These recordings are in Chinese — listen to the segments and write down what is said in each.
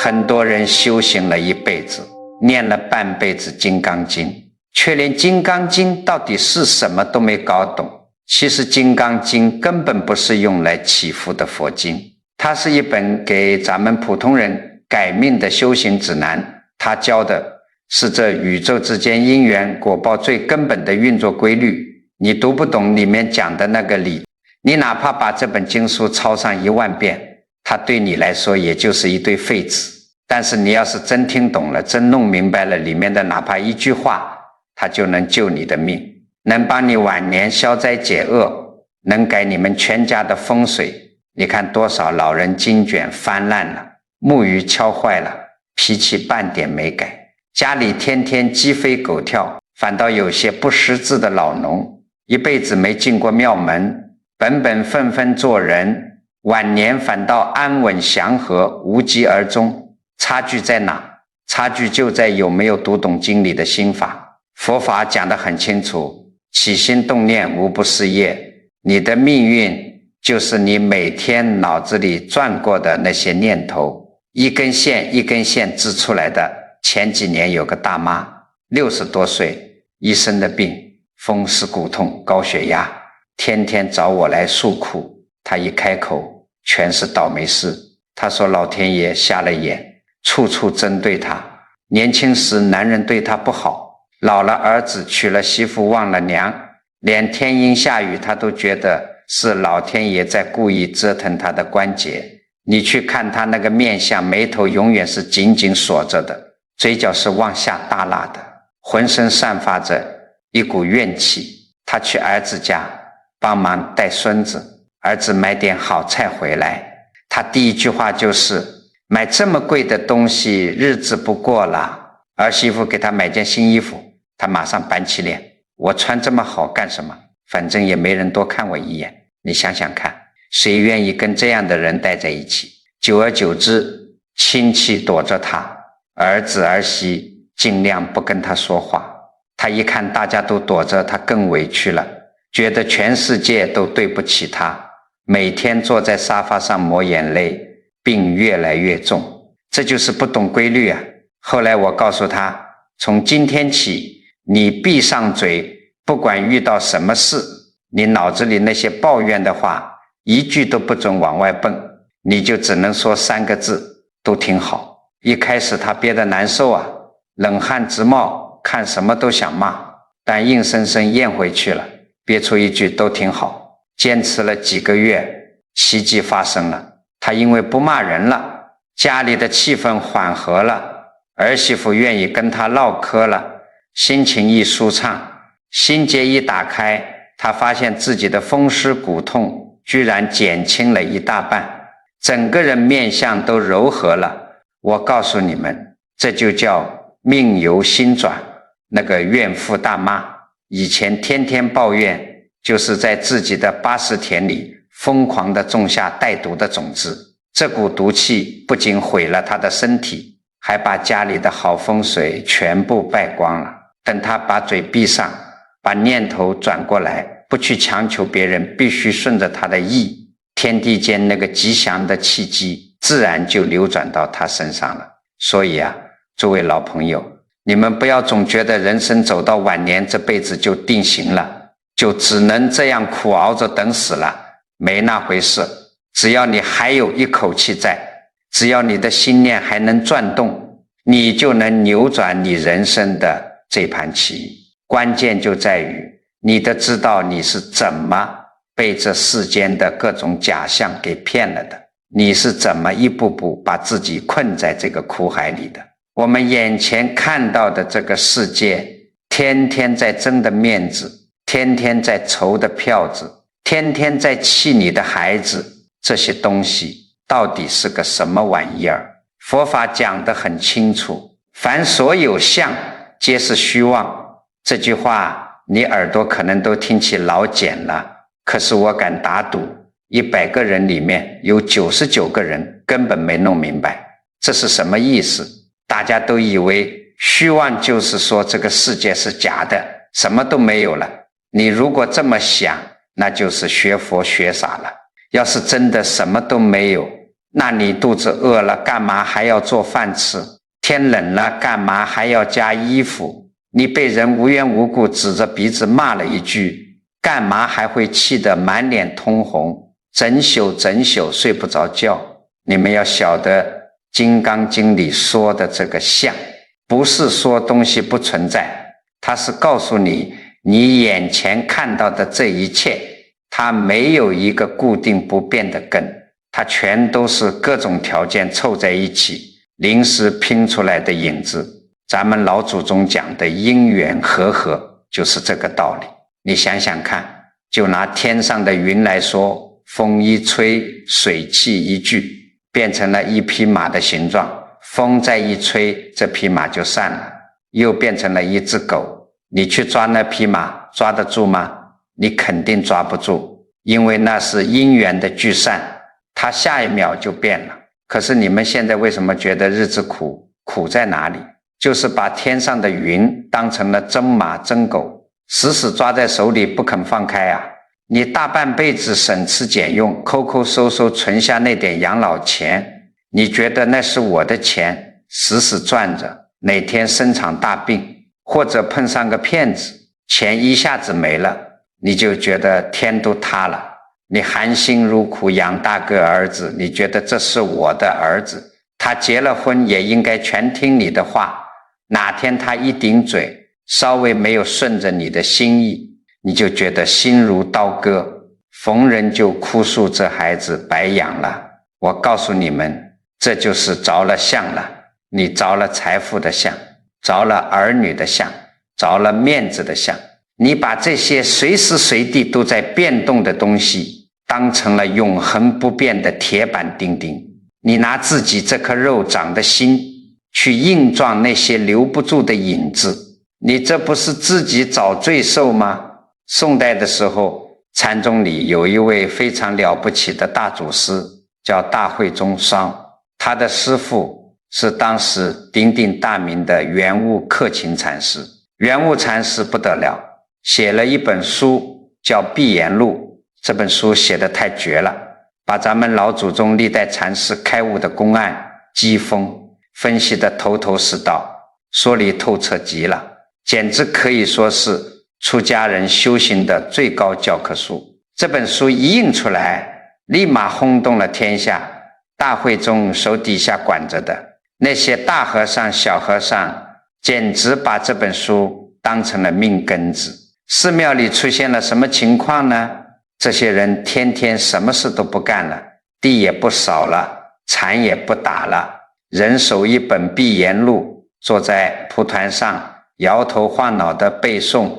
很多人修行了一辈子，念了半辈子金刚经，却连金刚经到底是什么都没搞懂。其实金刚经根本不是用来祈福的佛经，它是一本给咱们普通人改命的修行指南。它教的是这宇宙之间因缘果报最根本的运作规律。你读不懂里面讲的那个理，你哪怕把这本经书抄上10000遍，它对你来说也就是一堆废纸。但是你要是真听懂了，真弄明白了里面的哪怕一句话，它就能救你的命，能帮你晚年消灾解厄，能改你们全家的风水。你看多少老人经卷翻烂了，木鱼敲坏了，脾气半点没改，家里天天鸡飞狗跳。反倒有些不识字的老农，一辈子没进过庙门，本本分分做人，晚年反倒安稳祥和，无疾而终。差距在哪？差距就在有没有读懂经里的心法。佛法讲得很清楚，起心动念无不是业，你的命运就是你每天脑子里转过的那些念头，一根线一根线织出来的。前几年有个大妈60多岁，一身的病，风湿骨痛高血压，天天找我来诉苦。她一开口全是倒霉事。她说老天爷瞎了眼，处处针对她。年轻时男人对她不好，老了儿子娶了媳妇忘了娘，连天阴下雨她都觉得是老天爷在故意折腾她的关节。你去看她那个面相，眉头永远是紧紧锁着的，嘴角是往下耷拉的，浑身散发着一股怨气。他去儿子家帮忙带孙子，儿子买点好菜回来，他第一句话就是买这么贵的东西日子不过了。儿媳妇给他买件新衣服，他马上板起脸，我穿这么好干什么？反正也没人多看我一眼。你想想看，谁愿意跟这样的人待在一起？久而久之，亲戚躲着他，儿子儿媳尽量不跟他说话。他一看大家都躲着，他更委屈了，觉得全世界都对不起他，每天坐在沙发上抹眼泪，病越来越重。这就是不懂规律啊。后来我告诉他，从今天起你闭上嘴，不管遇到什么事，你脑子里那些抱怨的话一句都不准往外蹦，你就只能说3个字，都挺好。一开始他憋得难受啊，冷汗直冒，看什么都想骂，但硬生生咽回去了，憋出一句都挺好。坚持了几个月，奇迹发生了。他因为不骂人了，家里的气氛缓和了，儿媳妇愿意跟他唠嗑了，心情一舒畅，心结一打开，他发现自己的风湿骨痛居然减轻了一大半，整个人面相都柔和了。我告诉你们，这就叫命由心转。那个怨妇大妈以前天天抱怨，就是在自己的80田里疯狂地种下带毒的种子。这股毒气不仅毁了她的身体，还把家里的好风水全部败光了。等她把嘴闭上，把念头转过来，不去强求别人，必须顺着她的意，天地间那个吉祥的契机自然就流转到她身上了。所以啊，诸位老朋友，你们不要总觉得人生走到晚年这辈子就定型了，就只能这样苦熬着等死了，没那回事。只要你还有一口气在，只要你的心念还能转动，你就能扭转你人生的这盘棋。关键就在于你的知道你是怎么被这世间的各种假象给骗了的，你是怎么一步步把自己困在这个苦海里的。我们眼前看到的这个世界，天天在争的面子，天天在筹的票子，天天在气你的孩子，这些东西到底是个什么玩意儿？佛法讲得很清楚，凡所有相皆是虚妄。这句话你耳朵可能都听起老茧了，可是我敢打赌100个人里面有99个人根本没弄明白这是什么意思。大家都以为虚妄就是说这个世界是假的，什么都没有了。你如果这么想，那就是学佛学傻了。要是真的什么都没有，那你肚子饿了，干嘛还要做饭吃？天冷了，干嘛还要加衣服？你被人无缘无故指着鼻子骂了一句，干嘛还会气得满脸通红，整宿睡不着觉？你们要晓得，《金刚经》里说的这个相，不是说东西不存在，它是告诉你，你眼前看到的这一切，它没有一个固定不变的根，它全都是各种条件凑在一起，临时拼出来的影子。咱们老祖宗讲的因缘和合就是这个道理。你想想看，就拿天上的云来说，风一吹，水汽一聚，变成了一匹马的形状，风再一吹，这匹马就散了，又变成了一只狗。你去抓那匹马，抓得住吗？你肯定抓不住，因为那是因缘的聚散，它下一秒就变了。可是你们现在为什么觉得日子苦？苦在哪里？就是把天上的云当成了真马真狗，死死抓在手里不肯放开啊！你大半辈子省吃俭用，抠抠搜搜存下那点养老钱，你觉得那是我的钱，死死赚着，哪天生场大病，或者碰上个骗子，钱一下子没了，你就觉得天都塌了。你含辛茹苦养大个儿子，你觉得这是我的儿子，他结了婚也应该全听你的话，哪天他一顶嘴，稍微没有顺着你的心意，你就觉得心如刀割，逢人就哭诉这孩子白养了。我告诉你们，这就是着了相了。你着了财富的相，着了儿女的相，着了面子的相，你把这些随时随地都在变动的东西当成了永恒不变的铁板钉钉，你拿自己这颗肉长的心去硬撞那些留不住的影子，你这不是自己找罪受吗？宋代的时候，禅宗里有一位非常了不起的大祖师，叫大慧中双，他的师父是当时鼎鼎大名的圆悟克勤禅师。圆悟禅师不得了，写了一本书叫《碧岩录》，这本书写得太绝了，把咱们老祖宗历代禅师开悟的公案机锋分析得头头是道，说理透彻极了，简直可以说是出家人修行的最高教科书。这本书一印出来，立马轰动了天下。大会中手底下管着的那些大和尚小和尚，简直把这本书当成了命根子。寺庙里出现了什么情况呢？这些人天天什么事都不干了，地也不扫了，禅也不打了，人手一本《碧岩录》，坐在蒲团上摇头晃脑的背诵，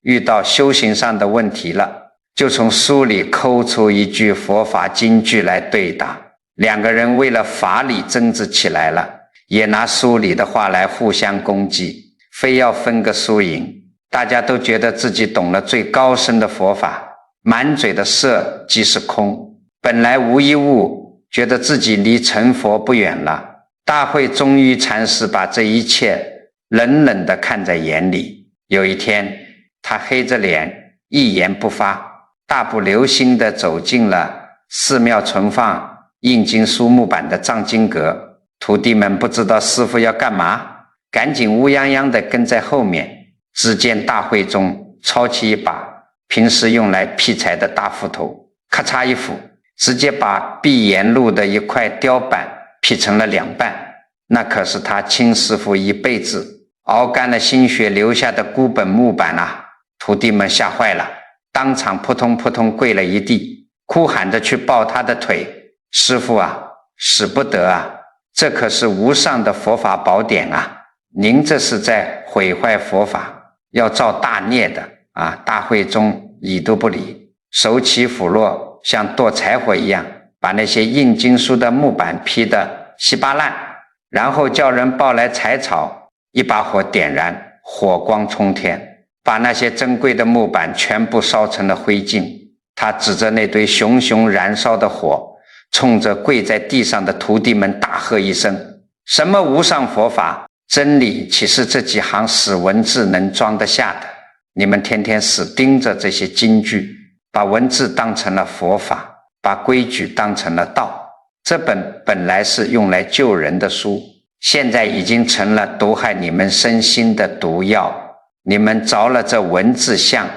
遇到修行上的问题了，就从书里抠出一句佛法金句来对答。两个人为了法理争执起来了，也拿书里的话来互相攻击，非要分个输赢。大家都觉得自己懂了最高深的佛法，满嘴的色即是空，本来无一物，觉得自己离成佛不远了。大慧宗禺禅师把这一切冷冷地看在眼里。有一天，他黑着脸一言不发，大步流星地走进了寺庙存放印经书木板的藏经阁。徒弟们不知道师父要干嘛，赶紧乌泱泱地跟在后面。只见大慧中抄起一把平时用来劈柴的大斧头，咔嚓一斧，直接把碧岩录的一块雕板劈成了两半。那可是他亲师父一辈子熬干了心血留下的孤本木板啊！徒弟们吓坏了，当场扑通扑通跪了一地，哭喊着去抱他的腿。师父啊，使不得啊，这可是无上的佛法宝典啊，您这是在毁坏佛法，要造大孽的啊！大会中理都不理，手起斧落，像剁柴火一样，把那些印经书的木板劈得稀巴烂，然后叫人抱来柴草，一把火点燃，火光冲天，把那些珍贵的木板全部烧成了灰烬。他指着那堆熊熊燃烧的火，冲着跪在地上的徒弟们大喝一声：什么无上佛法，真理岂是这几行死文字能装得下的？你们天天死盯着这些金句，把文字当成了佛法，把规矩当成了道，这本来是用来救人的书，现在已经成了毒害你们身心的毒药。你们着了这文字相，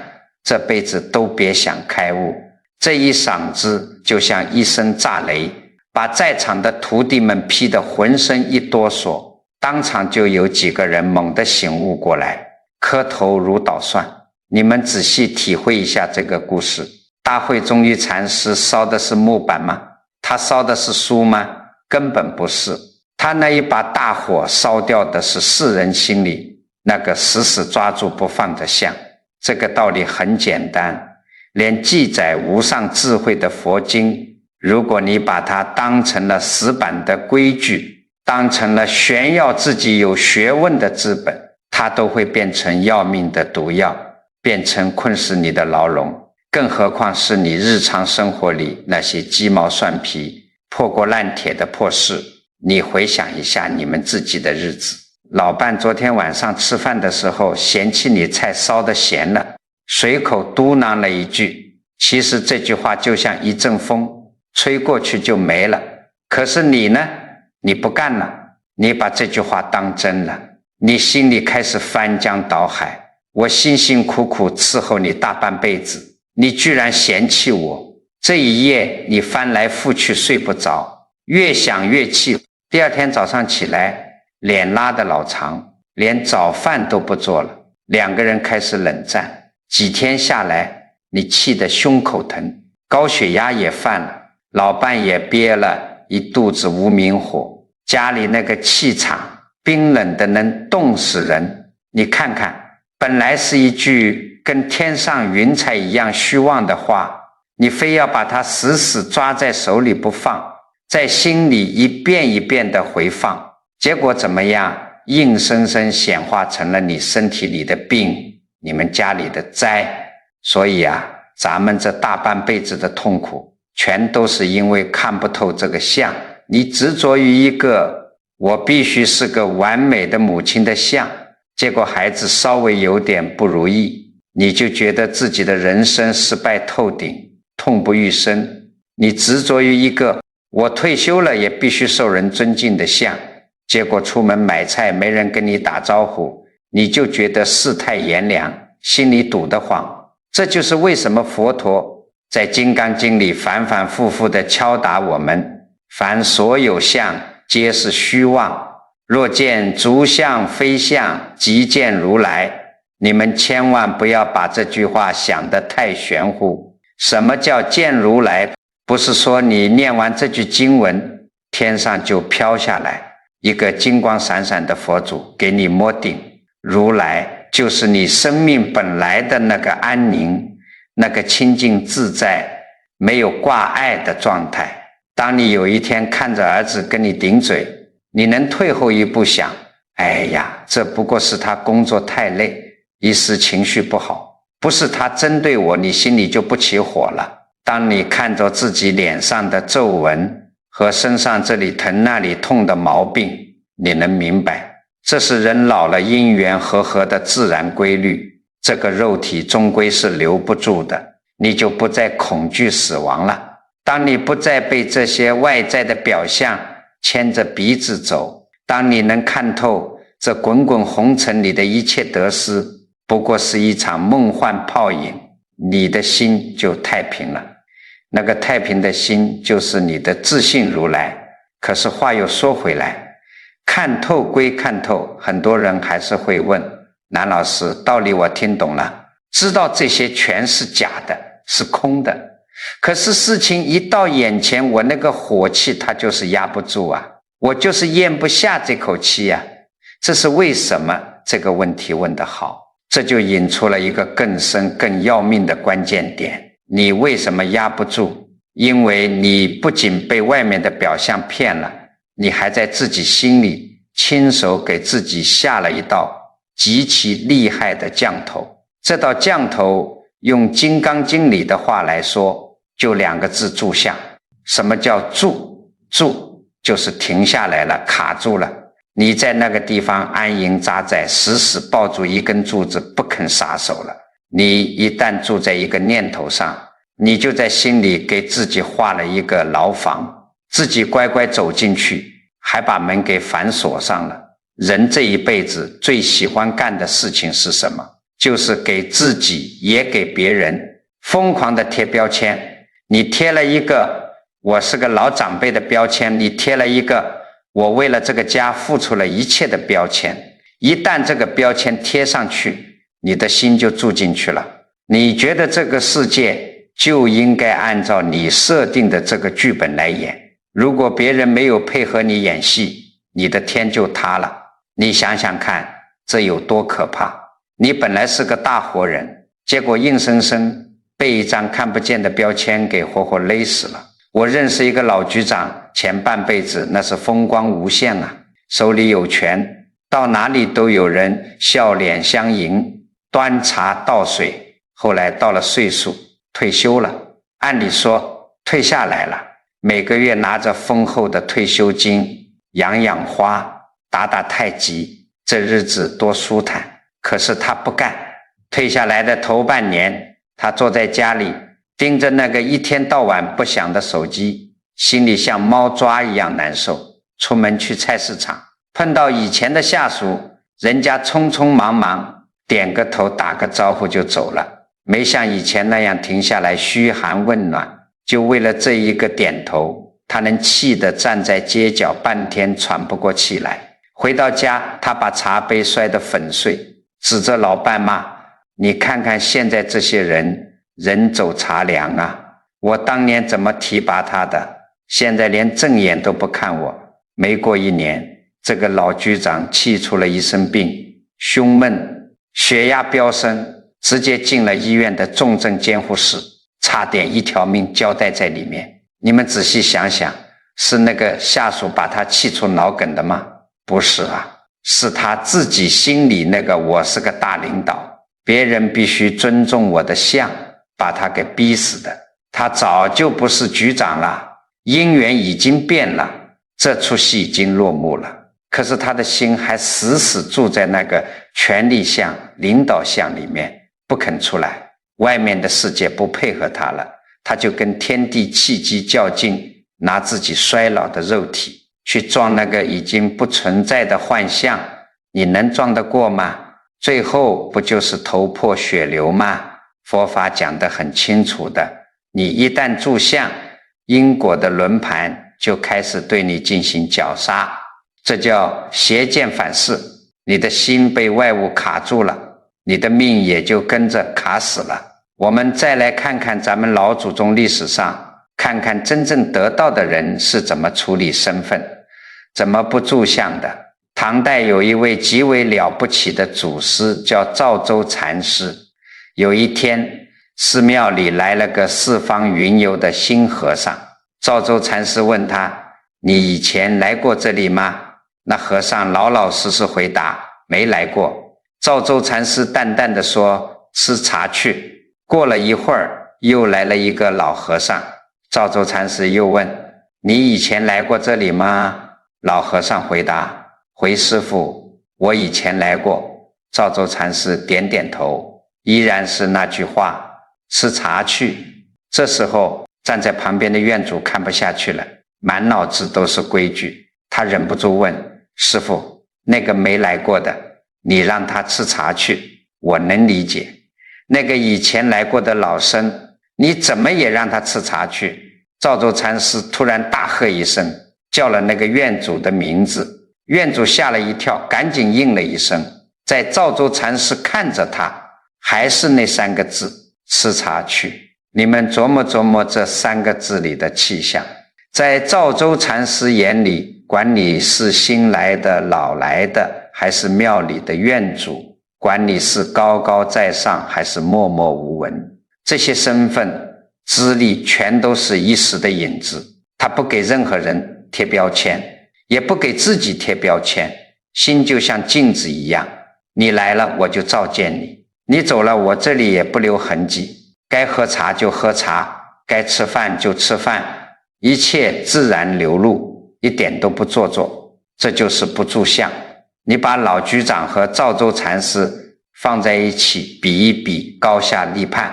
这辈子都别想开悟。这一嗓子就像一声炸雷，把在场的徒弟们劈得浑身一哆嗦，当场就有几个人猛地醒悟过来，磕头如捣蒜。你们仔细体会一下这个故事。大慧宗一禅师烧的是木板吗？他烧的是书吗？根本不是。他那一把大火烧掉的是世人心里那个死死抓住不放的相。这个道理很简单，连记载无上智慧的佛经，如果你把它当成了死板的规矩，当成了炫耀自己有学问的资本，它都会变成要命的毒药，变成困死你的牢笼。更何况是你日常生活里那些鸡毛蒜皮、破锅烂铁的破事。你回想一下你们自己的日子。老伴昨天晚上吃饭的时候嫌弃你菜烧得咸了，随口嘟囔了一句，其实这句话就像一阵风，吹过去就没了。可是你呢？你不干了，你把这句话当真了，你心里开始翻江倒海。我辛辛苦苦伺候你大半辈子，你居然嫌弃我。这一夜你翻来覆去睡不着，越想越气。第二天早上起来，脸拉得老长，连早饭都不做了。两个人开始冷战。几天下来，你气得胸口疼，高血压也犯了，老伴也憋了一肚子无名火，家里那个气场冰冷的能冻死人。你看看，本来是一句跟天上云彩一样虚妄的话，你非要把它死死抓在手里不放，在心里一遍一遍的回放，结果怎么样？硬生生显化成了你身体里的病，你们家里的灾。所以啊，咱们这大半辈子的痛苦，全都是因为看不透这个相。你执着于一个我必须是个完美的母亲的相，结果孩子稍微有点不如意，你就觉得自己的人生失败透顶，痛不欲生。你执着于一个我退休了也必须受人尊敬的相，结果出门买菜没人跟你打招呼，你就觉得世态炎凉，心里堵得慌。这就是为什么佛陀在《金刚经》里反反复复地敲打我们，凡所有相皆是虚妄，若见诸相非相，即见如来。你们千万不要把这句话想得太玄乎。什么叫见如来？不是说你念完这句经文，天上就飘下来一个金光闪闪的佛祖给你摸顶。如来就是你生命本来的那个安宁，那个清净自在，没有挂碍的状态。当你有一天看着儿子跟你顶嘴，你能退后一步想，哎呀，这不过是他工作太累，一时情绪不好，不是他针对我，你心里就不起火了。当你看着自己脸上的皱纹和身上这里疼那里痛的毛病，你能明白，这是人老了因缘和合的自然规律，这个肉体终归是留不住的，你就不再恐惧死亡了。当你不再被这些外在的表象牵着鼻子走，当你能看透这滚滚红尘里的一切得失不过是一场梦幻泡影，你的心就太平了。那个太平的心就是你的自信如来。可是话又说回来，看透归看透，很多人还是会问，南老师，道理我听懂了，知道这些全是假的，是空的，可是事情一到眼前，我那个火气它就是压不住啊，我就是咽不下这口气啊。这是为什么？这个问题问得好，这就引出了一个更深更要命的关键点。你为什么压不住？因为你不仅被外面的表象骗了，你还在自己心里亲手给自己下了一道极其厉害的降头。这道降头用《金刚经》里的话来说，就两个字：住相。什么叫住？住就是停下来了，卡住了。你在那个地方安营扎寨，死死抱住一根柱子不肯撒手了。你一旦住在一个念头上，你就在心里给自己画了一个牢房，自己乖乖走进去，还把门给反锁上了。人这一辈子最喜欢干的事情是什么？就是给自己也给别人疯狂的贴标签。你贴了一个我是个老长辈的标签，你贴了一个我为了这个家付出了一切的标签。一旦这个标签贴上去，你的心就住进去了。你觉得这个世界就应该按照你设定的这个剧本来演。如果别人没有配合你演戏，你的天就塌了。你想想看，这有多可怕。你本来是个大活人，结果硬生生被一张看不见的标签给活活勒死了。我认识一个老局长，前半辈子那是风光无限啊，手里有权，到哪里都有人笑脸相迎，端茶倒水。后来到了岁数，退休了，按理说退下来了，每个月拿着丰厚的退休金，养养花，打打太极，这日子多舒坦。可是他不干，退下来的头半年，他坐在家里盯着那个一天到晚不响的手机，心里像猫抓一样难受。出门去菜市场，碰到以前的下属，人家匆匆忙忙点个头打个招呼就走了，没像以前那样停下来嘘寒问暖。就为了这一个点头，他能气得站在街角半天喘不过气来。回到家，他把茶杯摔得粉碎，指着老伴骂：你看看现在这些人，人走茶凉啊！我当年怎么提拔他的，现在连正眼都不看我。没过1年，这个老局长气出了一身病，胸闷，血压飙升，直接进了医院的重症监护室，差点一条命交代在里面。你们仔细想想，是那个下属把他气出脑梗的吗？不是啊，是他自己心里那个我是个大领导，别人必须尊重我的相，把他给逼死的。他早就不是局长了，姻缘已经变了，这出戏已经落幕了。可是他的心还死死住在那个权力相、领导相里面，不肯出来。外面的世界不配合他了，他就跟天地气机较劲，拿自己衰老的肉体去撞那个已经不存在的幻象，你能撞得过吗？最后不就是头破血流吗？佛法讲得很清楚的，你一旦住相，因果的轮盘就开始对你进行绞杀，这叫邪见反噬。你的心被外物卡住了，你的命也就跟着卡死了。我们再来看看咱们老祖宗历史上，看看真正得道的人是怎么处理身份，怎么不住相的。唐代有一位极为了不起的祖师叫赵州禅师。有一天，寺庙里来了个四方云游的新和尚。赵州禅师问他：你以前来过这里吗？那和尚老老实实回答：没来过。赵州禅师淡淡地说：吃茶去。过了一会儿，又来了一个老和尚。赵州禅师又问：你以前来过这里吗？老和尚回答：回师父，我以前来过。赵州禅师点点头，依然是那句话：吃茶去。这时候站在旁边的院主看不下去了，满脑子都是规矩，他忍不住问：师父，那个没来过的，你让他吃茶去，我能理解。那个以前来过的老僧，你怎么也让他吃茶去？赵州禅师突然大喝一声，叫了那个院主的名字。院主吓了一跳，赶紧应了一声。在赵州禅师看着他，还是那3个字：吃茶去。你们琢磨琢磨这3个字里的气象。在赵州禅师眼里，管你是新来的、老来的，还是庙里的院主，管你是高高在上还是默默无闻，这些身份资历全都是一时的影子。他不给任何人贴标签，也不给自己贴标签。心就像镜子一样，你来了我就照见你，你走了我这里也不留痕迹。该喝茶就喝茶，该吃饭就吃饭，一切自然流露，一点都不做作。这就是不住相。你把老局长和赵州禅师放在一起比一比，高下立判。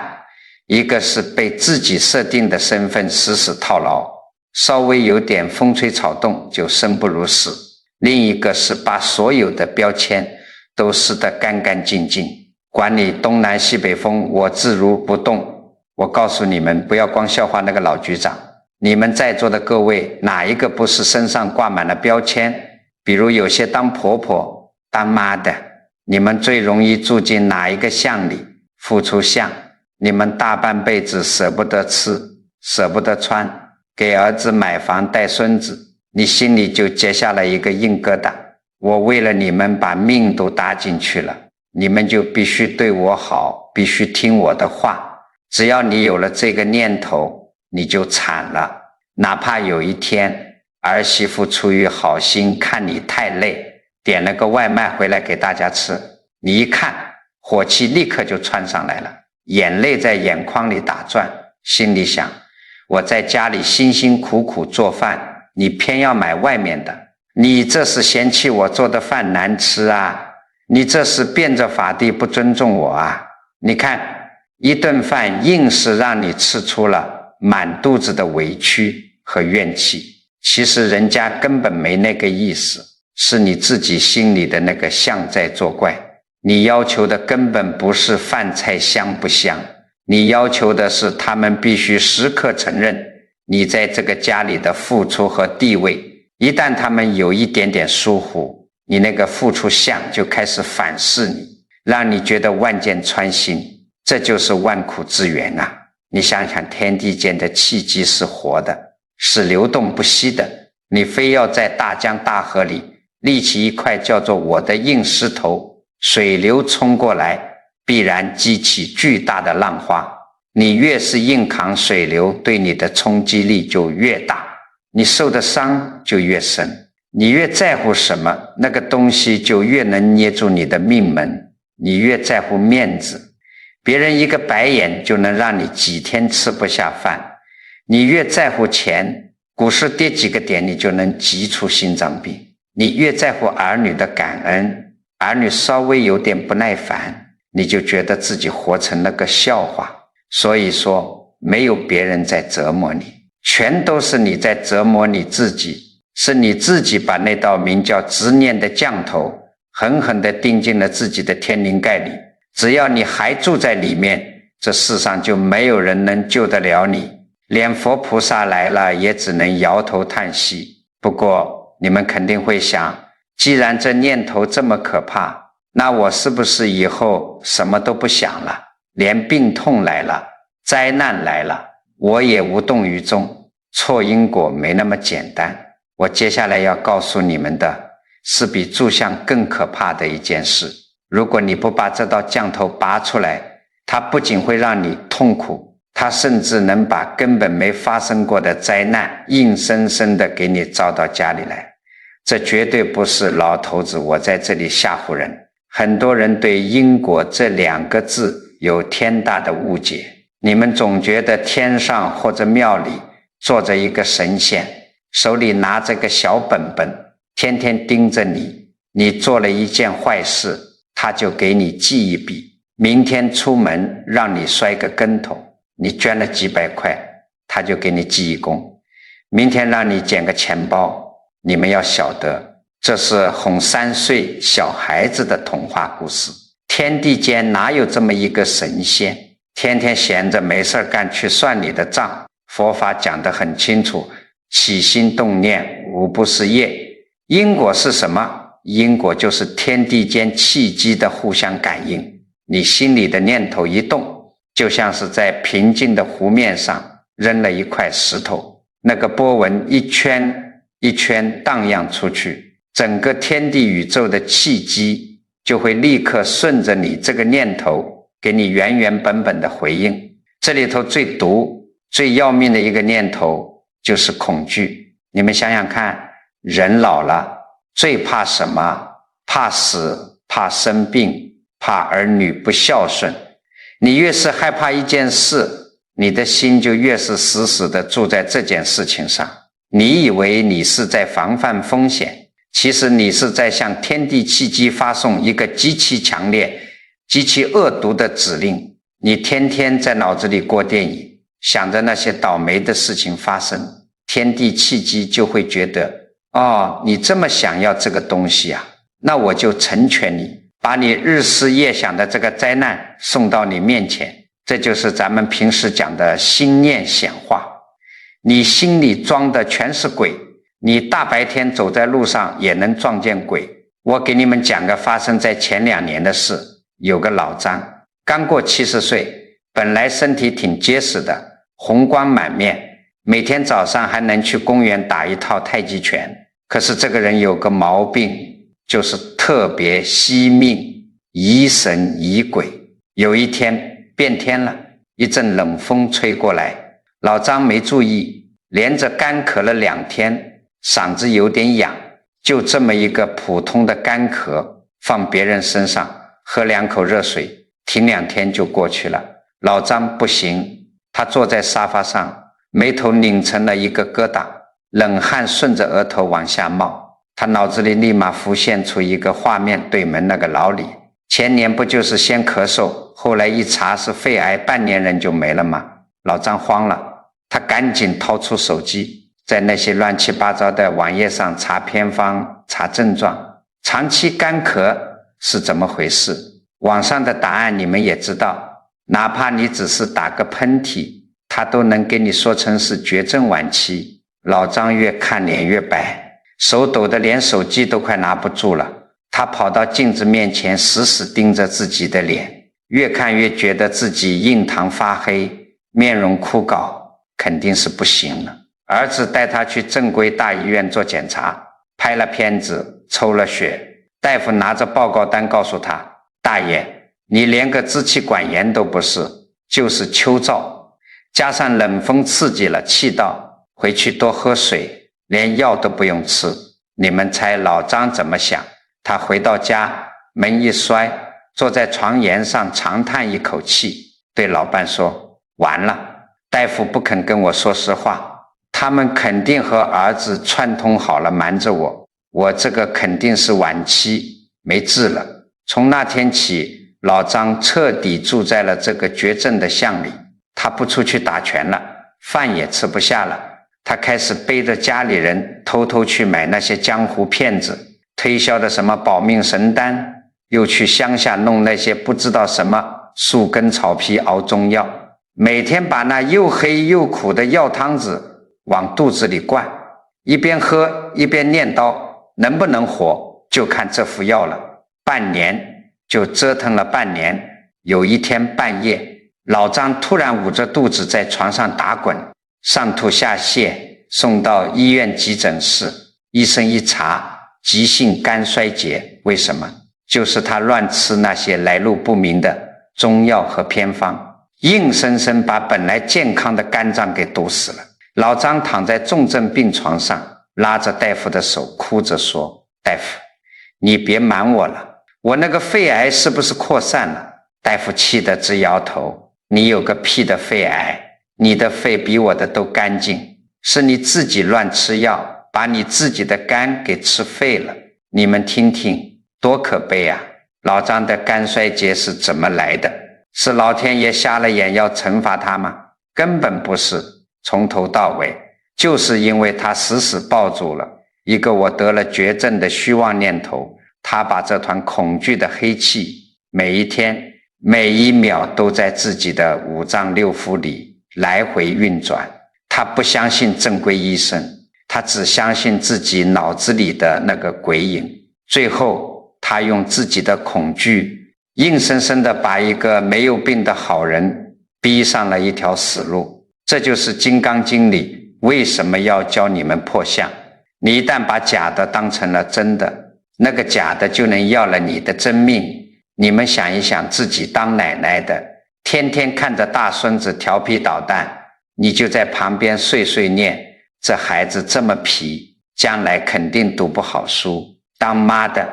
一个是被自己设定的身份死死套牢，稍微有点风吹草动就生不如死。另一个是把所有的标签都撕得干干净净，管你东南西北风，我自如不动。我告诉你们，不要光笑话那个老局长，你们在座的各位哪一个不是身上挂满了标签？比如有些当婆婆当妈的，你们最容易住进哪一个巷里？付出巷。你们大半辈子舍不得吃舍不得穿，给儿子买房带孙子，你心里就结下了一个硬疙瘩。我为了你们把命都搭进去了，你们就必须对我好，必须听我的话。只要你有了这个念头，你就惨了。哪怕有一天儿媳妇出于好心看你太累，点了个外卖回来给大家吃，你一看火气立刻就窜上来了，眼泪在眼眶里打转，心里想，我在家里辛辛苦苦做饭，你偏要买外面的，你这是嫌弃我做的饭难吃啊，你这是变着法地不尊重我啊。你看一顿饭硬是让你吃出了满肚子的委屈和怨气，其实人家根本没那个意思，是你自己心里的那个相在作怪。你要求的根本不是饭菜香不香，你要求的是他们必须时刻承认你在这个家里的付出和地位。一旦他们有一点点疏忽，你那个付出相就开始反噬你，让你觉得万箭穿心，这就是万苦之源啊！你想想，天地间的气机是活的，是流动不息的，你非要在大江大河里立起一块叫做我的硬石头，水流冲过来必然激起巨大的浪花，你越是硬扛水流，对你的冲击力就越大，你受的伤就越深。你越在乎什么，那个东西就越能捏住你的命门。你越在乎面子，别人一个白眼就能让你几天吃不下饭。你越在乎钱，股市跌几个点你就能急出心脏病。你越在乎儿女的感恩，儿女稍微有点不耐烦，你就觉得自己活成了个笑话。所以说，没有别人在折磨你，全都是你在折磨你自己，是你自己把那道名叫执念的降头狠狠地钉进了自己的天灵盖里。只要你还住在里面，这世上就没有人能救得了你，连佛菩萨来了也只能摇头叹息。不过你们肯定会想，既然这念头这么可怕，那我是不是以后什么都不想了，连病痛来了灾难来了我也无动于衷？错因果没那么简单。我接下来要告诉你们的是比住相更可怕的一件事。如果你不把这道降头拔出来，它不仅会让你痛苦，它甚至能把根本没发生过的灾难硬生生的给你招到家里来。这绝对不是老头子我在这里吓唬人。很多人对因果这两个字有天大的误解，你们总觉得天上或者庙里坐着一个神仙，手里拿着个小本本，天天盯着你，你做了一件坏事，他就给你记一笔，明天出门让你摔个跟头，你捐了几百块，他就给你记一功。明天让你捡个钱包，你们要晓得，这是哄3岁小孩子的童话故事。天地间哪有这么一个神仙，天天闲着没事干去算你的账？佛法讲得很清楚，起心动念无不是业。因果是什么？因果就是天地间气机的互相感应。你心里的念头一动，就像是在平静的湖面上扔了一块石头，那个波纹一圈一圈荡漾出去，整个天地宇宙的气机就会立刻顺着你这个念头给你原原本本的回应。这里头最毒最要命的一个念头就是恐惧。你们想想看，人老了最怕什么？怕死，怕生病，怕儿女不孝顺。你越是害怕一件事，你的心就越是死死地住在这件事情上。你以为你是在防范风险，其实你是在向天地气机发送一个极其强烈极其恶毒的指令。你天天在脑子里过电影，想着那些倒霉的事情发生，天地契机就会觉得，哦，你这么想要这个东西啊，那我就成全你，把你日思夜想的这个灾难送到你面前。这就是咱们平时讲的心念显化。你心里装的全是鬼，你大白天走在路上也能撞见鬼。我给你们讲个发生在前2年的事。有个老张刚过70岁，本来身体挺结实的，红光满面，每天早上还能去公园打一套太极拳。可是这个人有个毛病，就是特别惜命，疑神疑鬼。有一天变天了，一阵冷风吹过来，老张没注意，连着干咳了2天，嗓子有点痒，就这么一个普通的干咳，放别人身上，喝2口热水，停2天就过去了。老张不行，他坐在沙发上，眉头拧成了一个疙瘩，冷汗顺着额头往下冒。他脑子里立马浮现出一个画面，对门那个老李，前年不就是先咳嗽，后来一查是肺癌，半年人就没了吗？老张慌了，他赶紧掏出手机，在那些乱七八糟的网页上查偏方，查症状。长期干咳是怎么回事？网上的答案你们也知道，哪怕你只是打个喷嚏，他都能给你说成是绝症晚期。老张越看脸越白，手抖得连手机都快拿不住了。他跑到镜子面前，死死盯着自己的脸，越看越觉得自己印堂发黑，面容枯槁，肯定是不行了。儿子带他去正规大医院做检查，拍了片子，抽了血。大夫拿着报告单告诉他，大爷，你连个支气管炎都不是，就是秋燥，加上冷风刺激了，气到，回去多喝水，连药都不用吃。你们猜老张怎么想？他回到家，门一摔，坐在床沿上长叹一口气，对老伴说，完了，大夫不肯跟我说实话，他们肯定和儿子串通好了瞒着我，我这个肯定是晚期，没治了。从那天起，老张彻底住在了这个绝症的巷里，他不出去打拳了，饭也吃不下了，他开始背着家里人偷偷去买那些江湖骗子推销的什么保命神丹，又去乡下弄那些不知道什么树根草皮熬中药，每天把那又黑又苦的药汤子往肚子里灌，一边喝一边念叨，能不能活就看这副药了。半年就折腾了半年。有一天半夜，老张突然捂着肚子在床上打滚，上吐下泻，送到医院急诊室，医生一查，急性肝衰竭。为什么？就是他乱吃那些来路不明的中药和偏方，硬生生把本来健康的肝脏给堵死了。老张躺在重症病床上，拉着大夫的手，哭着说，大夫，你别瞒我了，我那个肺癌是不是扩散了？大夫气得直摇头，你有个屁的肺癌，你的肺比我的都干净，是你自己乱吃药，把你自己的肝给吃废了。你们听听，多可悲啊！老张的肝衰竭是怎么来的？是老天爷瞎了眼要惩罚他吗？根本不是，从头到尾就是因为他死死抱住了一个我得了绝症的虚妄念头，他把这团恐惧的黑气每一天每一秒都在自己的五脏六腑里来回运转。他不相信正规医生，他只相信自己脑子里的那个鬼影。最后他用自己的恐惧硬生生地把一个没有病的好人逼上了一条死路。这就是《金刚经》里为什么要教你们破相。你一旦把假的当成了真的，那个假的就能要了你的真命。你们想一想，自己当奶奶的天天看着大孙子调皮捣蛋，你就在旁边碎碎念，这孩子这么皮，将来肯定读不好书。当妈的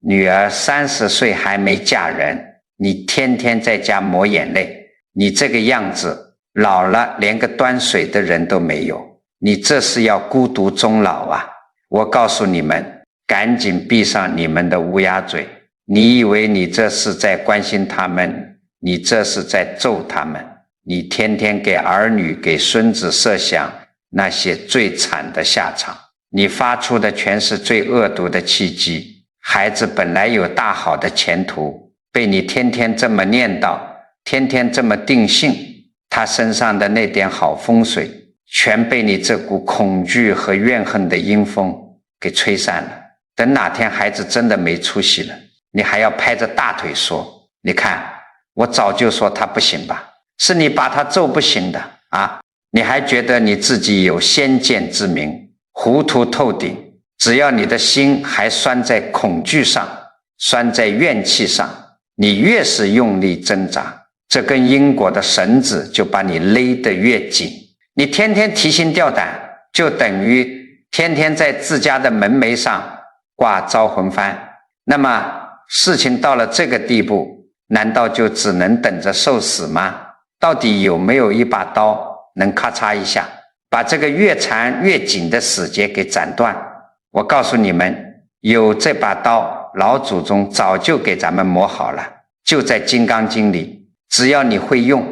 女儿30岁还没嫁人，你天天在家抹眼泪，你这个样子老了连个端水的人都没有，你这是要孤独终老啊！我告诉你们，赶紧闭上你们的乌鸦嘴，你以为你这是在关心他们，你这是在咒他们。你天天给儿女给孙子设想，那些最惨的下场。你发出的全是最恶毒的气机，孩子本来有大好的前途，被你天天这么念叨，天天这么定性，他身上的那点好风水全被你这股恐惧和怨恨的阴风给吹散了。等哪天孩子真的没出息了，你还要拍着大腿说，你看我早就说他不行吧，是你把他揍不行的啊！你还觉得你自己有先见之明，糊涂透顶。只要你的心还拴在恐惧上，拴在怨气上，你越是用力挣扎，这根因果的绳子就把你勒得越紧。你天天提心吊胆，就等于天天在自家的门楣上挂招魂幡。那么事情到了这个地步，难道就只能等着受死吗？到底有没有一把刀能咔嚓一下把这个越缠越紧的死结给斩断？我告诉你们，有这把刀，老祖宗早就给咱们磨好了，就在《金刚经》里。只要你会用，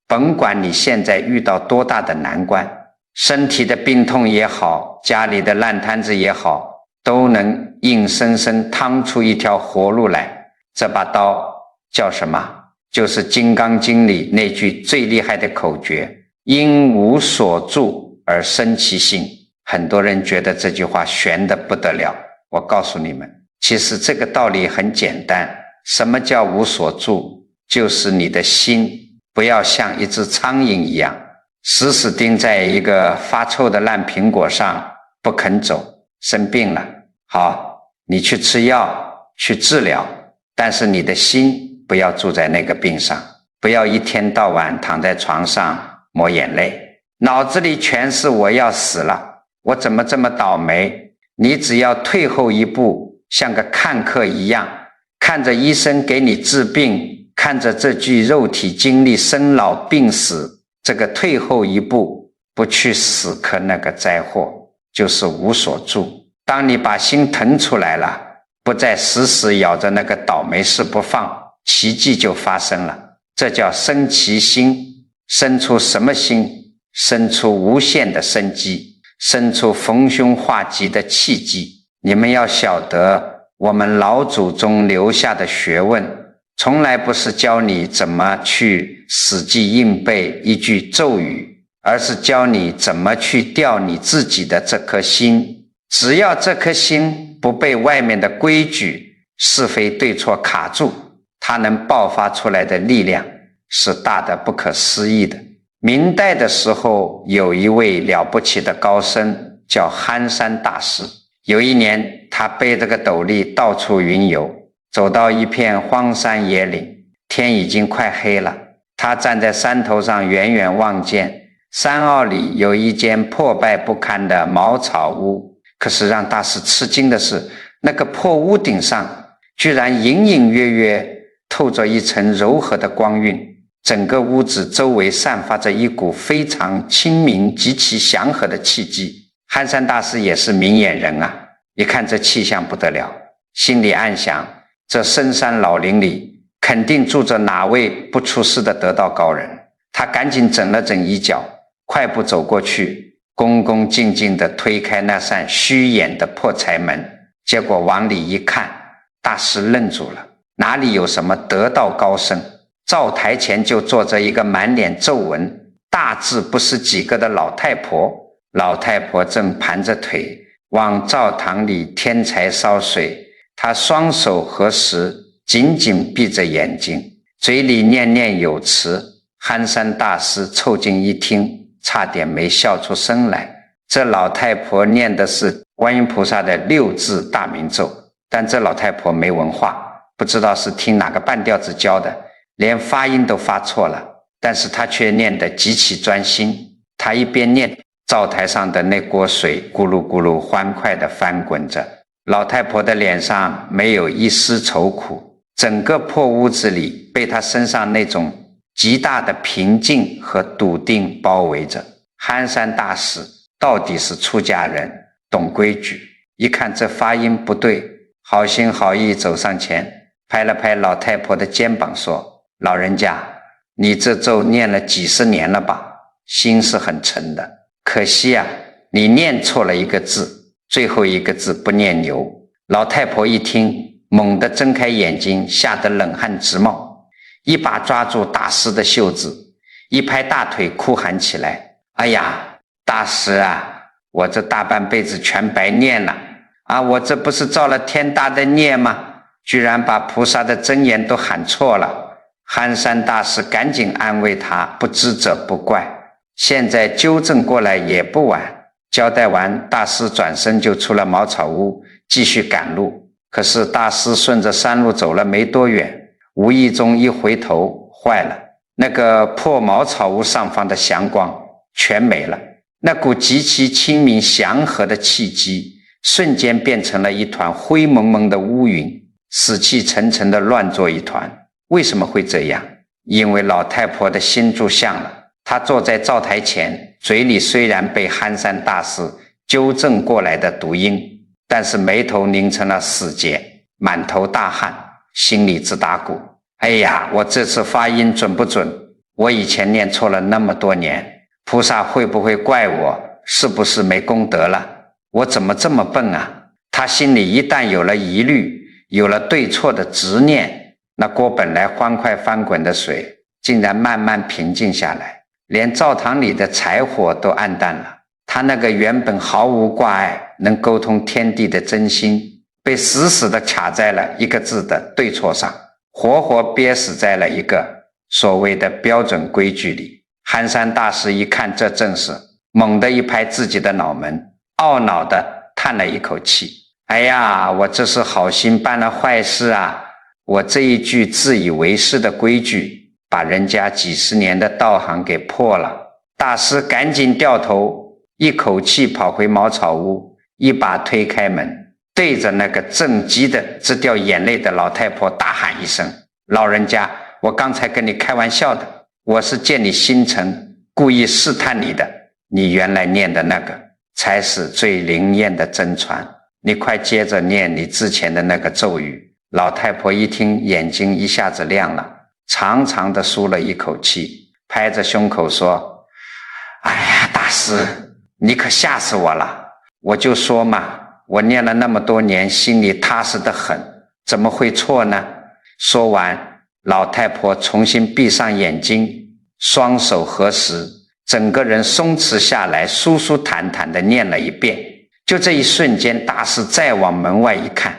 甭管你现在遇到多大的难关，身体的病痛也好，家里的烂摊子也好，都能硬生生趟出一条活路来。这把刀叫什么？就是《金刚经》里那句最厉害的口诀，因无所住而生其心。很多人觉得这句话玄得不得了，我告诉你们，其实这个道理很简单。什么叫无所住？就是你的心不要像一只苍蝇一样死死盯在一个发臭的烂苹果上不肯走。生病了，好，你去吃药去治疗，但是你的心不要住在那个病上，不要一天到晚躺在床上抹眼泪，脑子里全是我要死了，我怎么这么倒霉。你只要退后一步，像个看客一样，看着医生给你治病，看着这具肉体经历生老病死，这个退后一步，不去死磕那个灾祸，就是无所住。当你把心腾出来了，不再死死咬着那个倒霉事不放，奇迹就发生了。这叫生其心。生出什么心？生出无限的生机，生出逢凶化吉的契机。你们要晓得，我们老祖宗留下的学问从来不是教你怎么去死记硬背一句咒语，而是教你怎么去调你自己的这颗心。只要这颗心不被外面的规矩是非对错卡住，它能爆发出来的力量是大的不可思议的。明代的时候，有一位了不起的高僧叫憨山大师。有一年，他背着个斗笠到处云游，走到一片荒山野岭，天已经快黑了。他站在山头上，远远望见山坳里有一间破败不堪的茅草屋。可是让大师吃惊的是，那个破屋顶上居然隐隐约约透着一层柔和的光晕，整个屋子周围散发着一股非常清明极其祥和的气机。憨山大师也是明眼人啊，一看这气象不得了，心里暗想，这深山老林里肯定住着哪位不出世的得道高人。他赶紧整了整衣角，快步走过去，恭恭敬敬地推开那扇虚掩的破柴门。结果往里一看，大师愣住了，哪里有什么得道高僧，灶台前就坐着一个满脸皱纹、大字不识几个的老太婆。老太婆正盘着腿往灶堂里添柴烧水，她双手合十，紧紧闭着眼睛，嘴里念念有词。憨山大师凑近一听，差点没笑出声来。这老太婆念的是观音菩萨的6字大明咒，但这老太婆没文化，不知道是听哪个半吊子教的，连发音都发错了，但是她却念得极其专心。她一边念，灶台上的那锅水咕噜咕噜欢快地翻滚着，老太婆的脸上没有一丝愁苦，整个破屋子里被她身上那种极大的平静和笃定包围着。憨山大师到底是出家人，懂规矩，一看这发音不对，好心好意走上前，拍了拍老太婆的肩膀说，老人家，你这咒念了几十年了吧，心是很沉的，可惜啊，你念错了一个字，最后一个字不念牛。老太婆一听，猛地睁开眼睛，吓得冷汗直冒，一把抓住大师的袖子，一拍大腿，哭喊起来：哎呀，大师啊，我这大半辈子全白念了啊！我这不是造了天大的孽吗？居然把菩萨的真言都喊错了。憨山大师赶紧安慰他，不知者不怪，现在纠正过来也不晚。交代完，大师转身就出了茅草屋，继续赶路。可是大师顺着山路走了没多远，无意中一回头，坏了，那个破茅草屋上方的祥光全没了，那股极其清明祥和的气机瞬间变成了一团灰蒙蒙的乌云，死气沉沉的乱作一团。为什么会这样？因为老太婆的心住相了。她坐在灶台前，嘴里虽然被憨山大师纠正过来的读音，但是眉头拧成了死结，满头大汗，心里直打鼓。哎呀，我这次发音准不准？我以前念错了那么多年，菩萨会不会怪我？是不是没功德了？我怎么这么笨啊？他心里一旦有了疑虑，有了对错的执念，那锅本来欢快翻滚的水竟然慢慢平静下来，连灶堂里的柴火都暗淡了。他那个原本毫无挂碍能沟通天地的真心，被死死地卡在了一个字的对错上，活活憋死在了一个所谓的标准规矩里。憨山大师一看这正是，猛地一拍自己的脑门，懊恼地叹了一口气。哎呀，我这是好心办了坏事啊！我这一句自以为是的规矩，把人家几十年的道行给破了。大师赶紧掉头，一口气跑回茅草屋，一把推开门，对着那个正急的直掉眼泪的老太婆大喊一声：老人家，我刚才跟你开玩笑的，我是见你心诚，故意试探你的。你原来念的那个才是最灵验的真传，你快接着念你之前的那个咒语。老太婆一听，眼睛一下子亮了，长长的舒了一口气，拍着胸口说：哎呀，大师，你可吓死我了！我就说嘛，我念了那么多年，心里踏实得很，怎么会错呢？说完，老太婆重新闭上眼睛，双手合十，整个人松弛下来，舒舒坦坦地念了一遍。就这一瞬间，大师再往门外一看，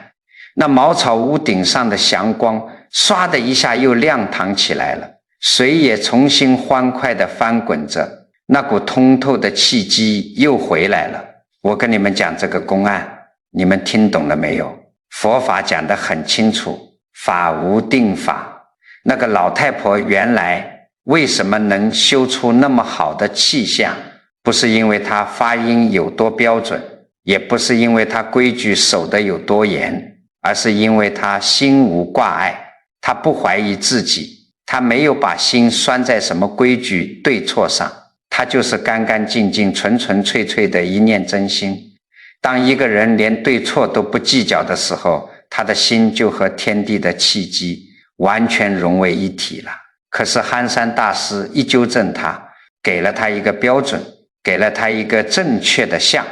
那茅草屋顶上的祥光唰的一下又亮堂起来了，水也重新欢快地翻滚着，那股通透的气机又回来了。我跟你们讲这个公案，你们听懂了没有？佛法讲得很清楚，法无定法。那个老太婆原来为什么能修出那么好的气象，不是因为她发音有多标准，也不是因为她规矩守得有多严，而是因为她心无挂碍，她不怀疑自己，她没有把心拴在什么规矩对错上，她就是干干净净纯纯粹粹的一念真心。当一个人连对错都不计较的时候，他的心就和天地的气机完全融为一体了。可是憨山大师一纠正他，给了他一个标准，给了他一个正确的相，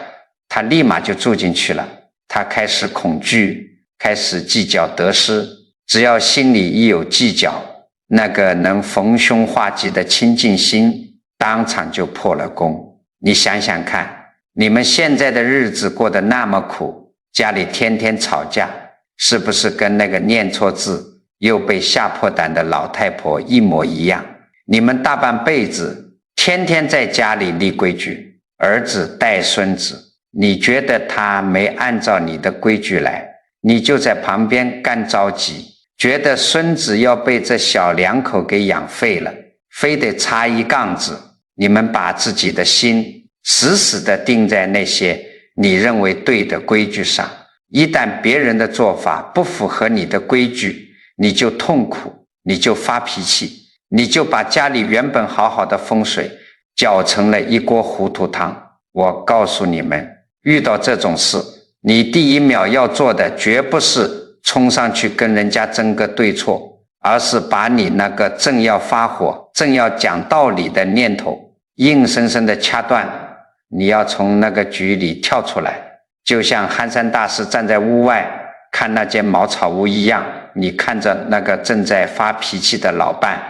他立马就住进去了。他开始恐惧，开始计较得失，只要心里一有计较，那个能逢凶化吉的清净心当场就破了功。你想想看，你们现在的日子过得那么苦，家里天天吵架，是不是跟那个念错字又被吓破胆的老太婆一模一样？你们大半辈子天天在家里立规矩，儿子带孙子，你觉得他没按照你的规矩来，你就在旁边干着急，觉得孙子要被这小两口给养废了，非得插一杠子。你们把自己的心死死地钉在那些你认为对的规矩上，一旦别人的做法不符合你的规矩，你就痛苦，你就发脾气，你就把家里原本好好的风水搅成了一锅糊涂汤。我告诉你们，遇到这种事，你第一秒要做的绝不是冲上去跟人家争个对错，而是把你那个正要发火正要讲道理的念头硬生生的掐断，你要从那个局里跳出来，就像憨山大师站在屋外看那间茅草屋一样，你看着那个正在发脾气的老伴，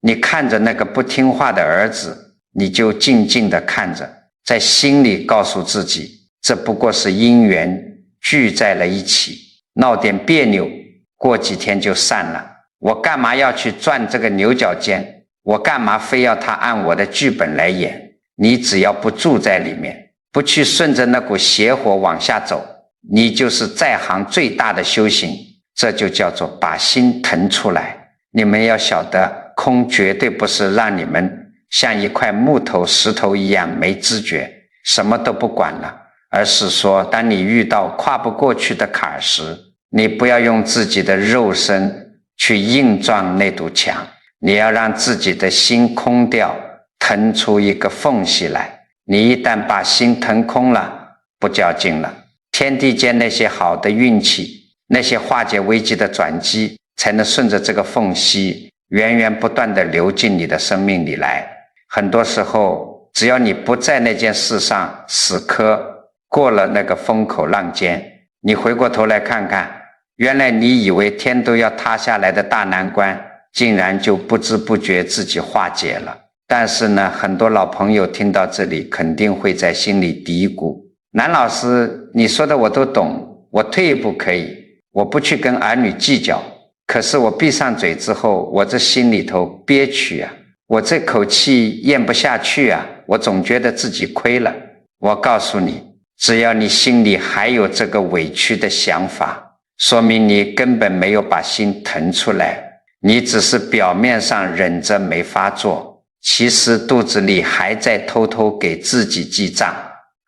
你看着那个不听话的儿子，你就静静地看着，在心里告诉自己，这不过是因缘聚在了一起，闹点别扭，过几天就散了。我干嘛要去转这个牛角尖？我干嘛非要他按我的剧本来演？你只要不住在里面，不去顺着那股邪火往下走，你就是在行最大的修行。这就叫做把心腾出来。你们要晓得，空绝对不是让你们像一块木头石头一样没知觉，什么都不管了，而是说当你遇到跨不过去的坎时，你不要用自己的肉身去硬撞那堵墙，你要让自己的心空掉，腾出一个缝隙来。你一旦把心腾空了，不较劲了，天地间那些好的运气，那些化解危机的转机，才能顺着这个缝隙源源不断地流进你的生命里来。很多时候，只要你不在那件事上死磕，过了那个风口浪尖，你回过头来看看，原来你以为天都要塌下来的大难关，竟然就不知不觉自己化解了。但是呢，很多老朋友听到这里肯定会在心里嘀咕，南老师你说的我都懂，我退一步可以，我不去跟儿女计较，可是我闭上嘴之后，我这心里头憋屈啊，我这口气咽不下去啊，我总觉得自己亏了。我告诉你，只要你心里还有这个委屈的想法，说明你根本没有把心腾出来，你只是表面上忍着没发作，其实肚子里还在偷偷给自己记账。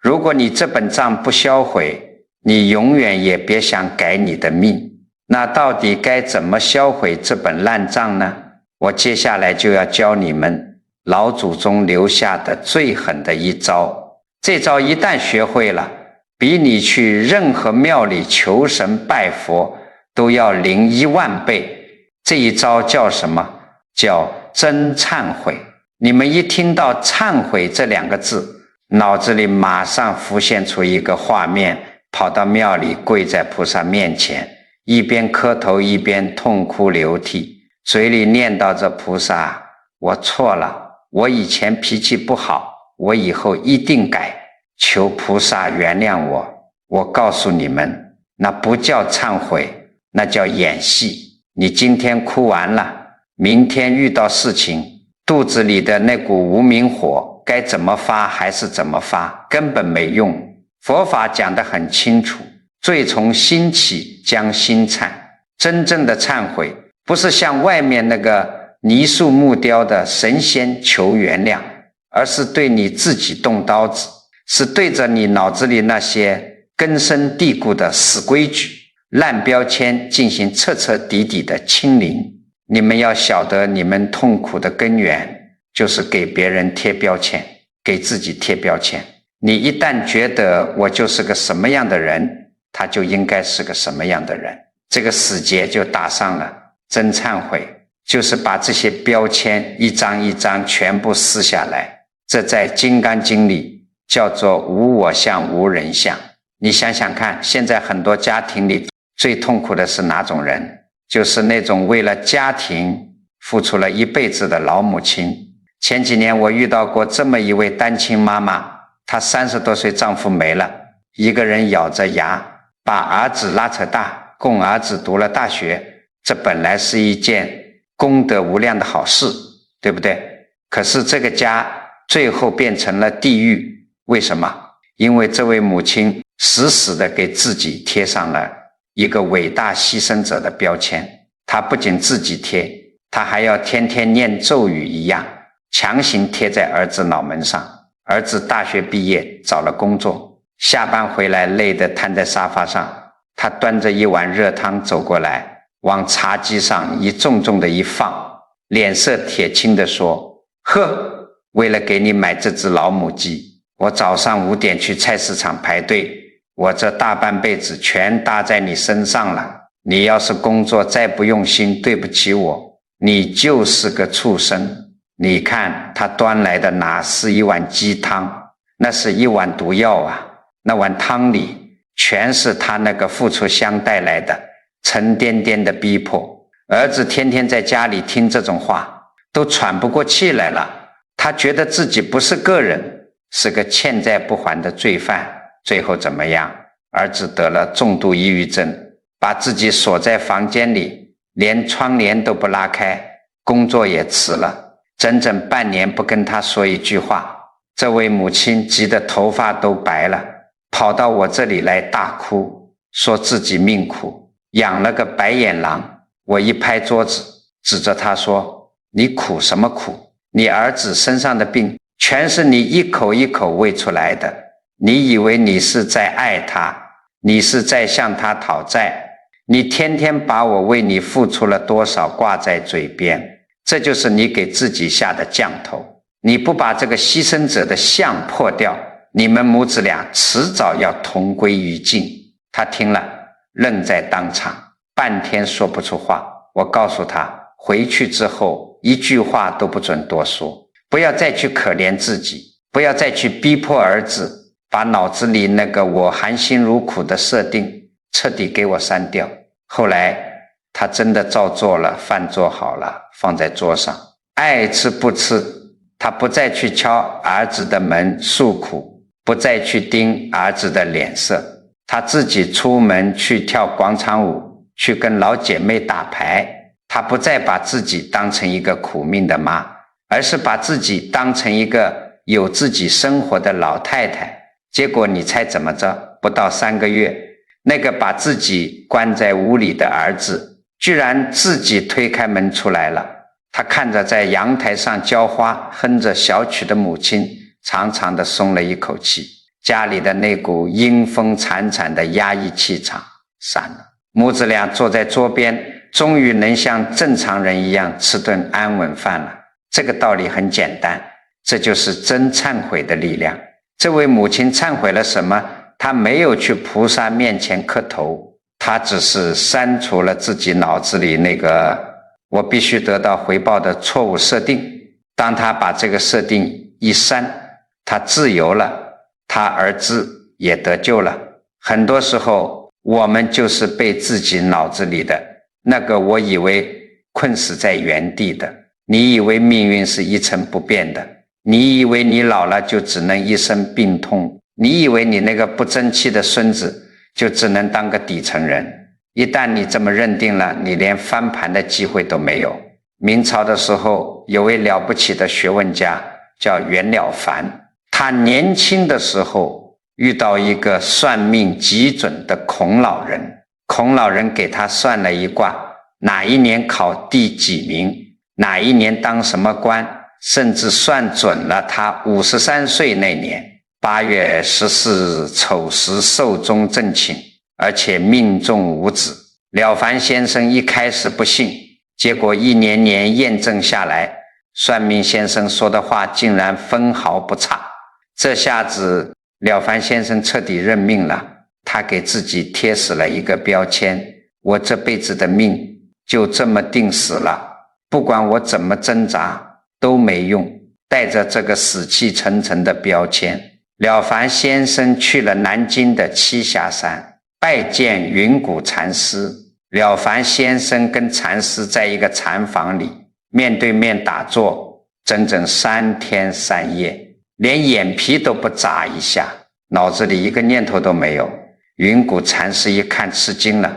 如果你这本账不销毁，你永远也别想改你的命。那到底该怎么销毁这本烂账呢？我接下来就要教你们老祖宗留下的最狠的一招。这招一旦学会了，比你去任何庙里求神拜佛都要灵10000倍。这一招叫什么？叫真忏悔。你们一听到忏悔这2个字，脑子里马上浮现出一个画面，跑到庙里跪在菩萨面前，一边磕头一边痛哭流涕，嘴里念叨着菩萨，我错了，我以前脾气不好，我以后一定改，求菩萨原谅我。我告诉你们，那不叫忏悔，那叫演戏。你今天哭完了，明天遇到事情，肚子里的那股无明火该怎么发还是怎么发，根本没用。佛法讲得很清楚，罪从心起，将心忏。真正的忏悔不是向外面那个泥塑木雕的神仙求原谅，而是对你自己动刀子，是对着你脑子里那些根深蒂固的死规矩、烂标签进行彻彻底底的清零。你们要晓得，你们痛苦的根源就是给别人贴标签，给自己贴标签。你一旦觉得我就是个什么样的人，他就应该是个什么样的人，这个死结就打上了。真忏悔就是把这些标签一张一张全部撕下来，这在《金刚经》里叫做无我相无人相。你想想看，现在很多家庭里最痛苦的是哪种人？就是那种为了家庭付出了一辈子的老母亲。前几年我遇到过这么一位单亲妈妈，她30多岁丈夫没了，一个人咬着牙把儿子拉扯大，供儿子读了大学，这本来是一件功德无量的好事，对不对？可是这个家最后变成了地狱。为什么？因为这位母亲死死地给自己贴上了一个伟大牺牲者的标签。她不仅自己贴，她还要天天念咒语一样，强行贴在儿子脑门上。儿子大学毕业，找了工作，下班回来累得瘫在沙发上，他端着一碗热汤走过来，往茶几上一重重的一放，脸色铁青地说，呵，为了给你买这只老母鸡，我早上5点去菜市场排队，我这大半辈子全搭在你身上了，你要是工作再不用心，对不起我，你就是个畜生。你看他端来的哪是一碗鸡汤，那是一碗毒药啊，那碗汤里全是他那个付出香带来的沉甸甸的逼迫。儿子天天在家里听这种话，都喘不过气来了。他觉得自己不是个人，是个欠债不还的罪犯。最后怎么样？儿子得了重度抑郁症，把自己锁在房间里，连窗帘都不拉开，工作也辞了，整整半年不跟他说一句话。这位母亲急得头发都白了，跑到我这里来大哭，说自己命苦，养了个白眼狼。我一拍桌子，指着他说，你苦什么苦？你儿子身上的病全是你一口一口喂出来的。你以为你是在爱他，你是在向他讨债，你天天把我为你付出了多少挂在嘴边，这就是你给自己下的降头。你不把这个牺牲者的相破掉，你们母子俩迟早要同归于尽。他听了愣在当场，半天说不出话。我告诉他，回去之后一句话都不准多说，不要再去可怜自己，不要再去逼迫儿子，把脑子里那个我含辛茹苦的设定彻底给我删掉。后来他真的照做了，饭做好了放在桌上，爱吃不吃，他不再去敲儿子的门诉苦，不再去盯儿子的脸色，他自己出门去跳广场舞，去跟老姐妹打牌。他不再把自己当成一个苦命的妈，而是把自己当成一个有自己生活的老太太。结果你猜怎么着？不到3个月，那个把自己关在屋里的儿子居然自己推开门出来了。他看着在阳台上浇花哼着小曲的母亲，长长的松了一口气，家里的那股阴风惨惨的压抑气场散了。母子俩坐在桌边，终于能像正常人一样吃顿安稳饭了。这个道理很简单，这就是真忏悔的力量。这位母亲忏悔了什么？她没有去菩萨面前磕头，她只是删除了自己脑子里那个我必须得到回报的错误设定。当她把这个设定一删，她自由了，她儿子也得救了。很多时候我们就是被自己脑子里的那个我以为困死在原地的。你以为命运是一成不变的，你以为你老了就只能一身病痛，你以为你那个不争气的孙子就只能当个底层人。一旦你这么认定了，你连翻盘的机会都没有。明朝的时候有位了不起的学问家叫袁了凡，他年轻的时候遇到一个算命极准的孔老人，孔老人给他算了一卦，哪一年考第几名，哪一年当什么官，甚至算准了他53岁那年8月14日丑时寿终正寝，而且命中无子。了凡先生一开始不信，结果一年年验证下来，算命先生说的话竟然分毫不差。这下子了凡先生彻底认命了，他给自己贴死了一个标签，我这辈子的命就这么定死了，不管我怎么挣扎都没用。带着这个死气沉沉的标签，了凡先生去了南京的栖霞山，拜见云谷禅师。了凡先生跟禅师在一个禅房里面对面打坐，整整3天3夜，连眼皮都不眨一下，脑子里一个念头都没有。云谷禅师一看吃惊了，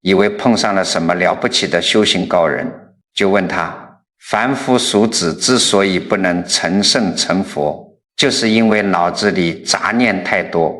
以为碰上了什么了不起的修行高人，就问他，凡夫俗子之所以不能成圣成佛，就是因为脑子里杂念太多。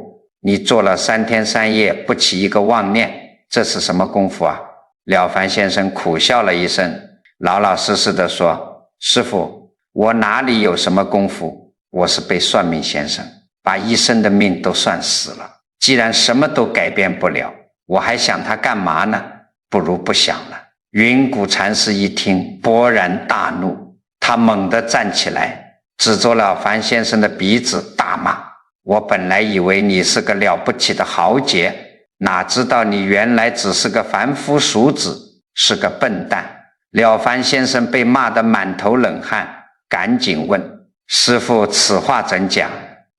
你做了3天3夜不起一个妄念，这是什么功夫啊？了凡先生苦笑了一声，老老实实地说，师父，我哪里有什么功夫，我是被算命先生把一生的命都算死了，既然什么都改变不了，我还想他干嘛呢？不如不想了。云谷禅师一听勃然大怒，他猛地站起来，指着了凡先生的鼻子大骂，我本来以为你是个了不起的豪杰，哪知道你原来只是个凡夫俗子，是个笨蛋。了凡先生被骂得满头冷汗，赶紧问，师父此话怎讲？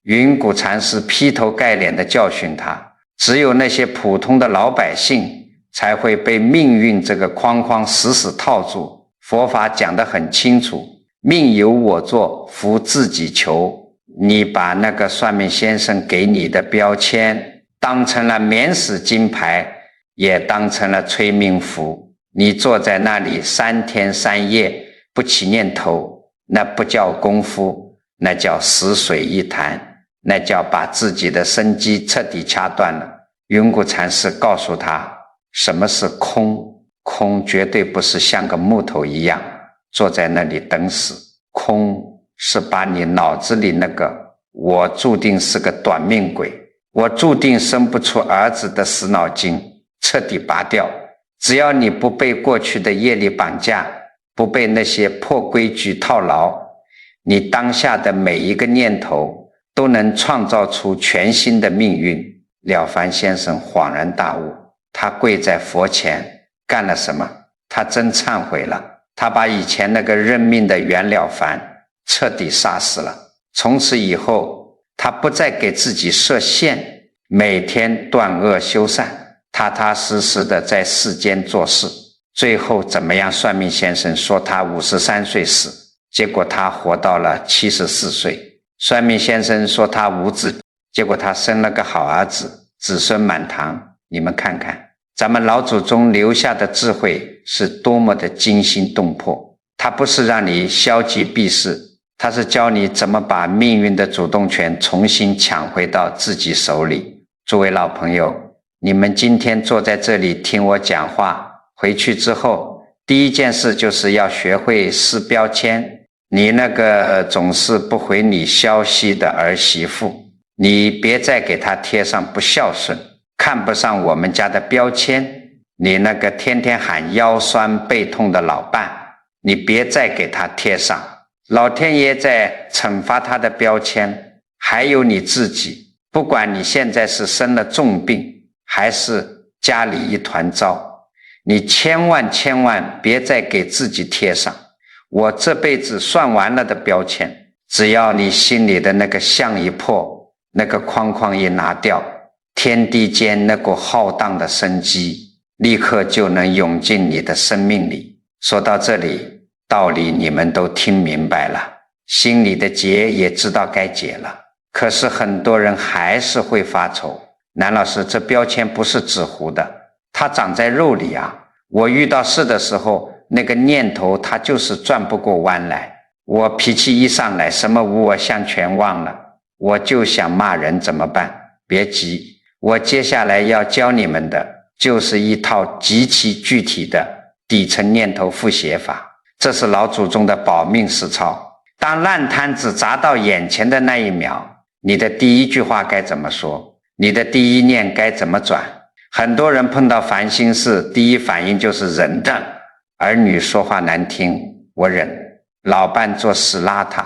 云谷禅师劈头盖脸地教训他，只有那些普通的老百姓才会被命运这个框框死死套住。佛法讲得很清楚，命由我作，福自己求。你把那个算命先生给你的标签当成了免死金牌，也当成了催命符，你坐在那里3天3夜不起念头，那不叫功夫，那叫死水一潭，那叫把自己的生机彻底掐断了。云谷禅师告诉他，什么是空？空绝对不是像个木头一样坐在那里等死，空是把你脑子里那个我注定是个短命鬼，我注定生不出儿子的死脑筋彻底拔掉。只要你不被过去的业力绑架，不被那些破规矩套牢，你当下的每一个念头都能创造出全新的命运。了凡先生恍然大悟，他跪在佛前干了什么？他真忏悔了，他把以前那个认命的袁了凡彻底杀死了。从此以后，他不再给自己设限，每天断恶修善，踏踏实实的在世间做事。最后怎么样？算命先生说他53岁死，结果他活到了74岁。算命先生说他无子，结果他生了个好儿子，子孙满堂。你们看看咱们老祖宗留下的智慧是多么的惊心动魄。他不是让你消极避世，他是教你怎么把命运的主动权重新抢回到自己手里。诸位老朋友，你们今天坐在这里听我讲话，回去之后第一件事就是要学会撕标签。你那个总是不回你消息的儿媳妇，你别再给她贴上不孝顺，看不上我们家的标签。你那个天天喊腰酸背痛的老伴，你别再给他贴上，老天爷在惩罚他的标签。还有你自己，不管你现在是生了重病还是家里一团糟，你千万别再给自己贴上我这辈子算完了的标签。只要你心里的那个相一破，那个框框一拿掉，天地间那股浩荡的生机立刻就能涌进你的生命里。说到这里，道理你们都听明白了，心里的结也知道该解了。可是很多人还是会发愁，南老师，这标签不是纸糊的，它长在肉里啊。我遇到事的时候，那个念头它就是转不过弯来。我脾气一上来，什么无我相全忘了，我就想骂人，怎么办？别急，我接下来要教你们的就是一套极其具体的底层念头复写法，这是老祖宗的保命实操。当烂摊子砸到眼前的那一秒，你的第一句话该怎么说？你的第一念该怎么转？很多人碰到烦心事，第一反应就是忍着。儿女说话难听，我忍；老伴做事邋遢，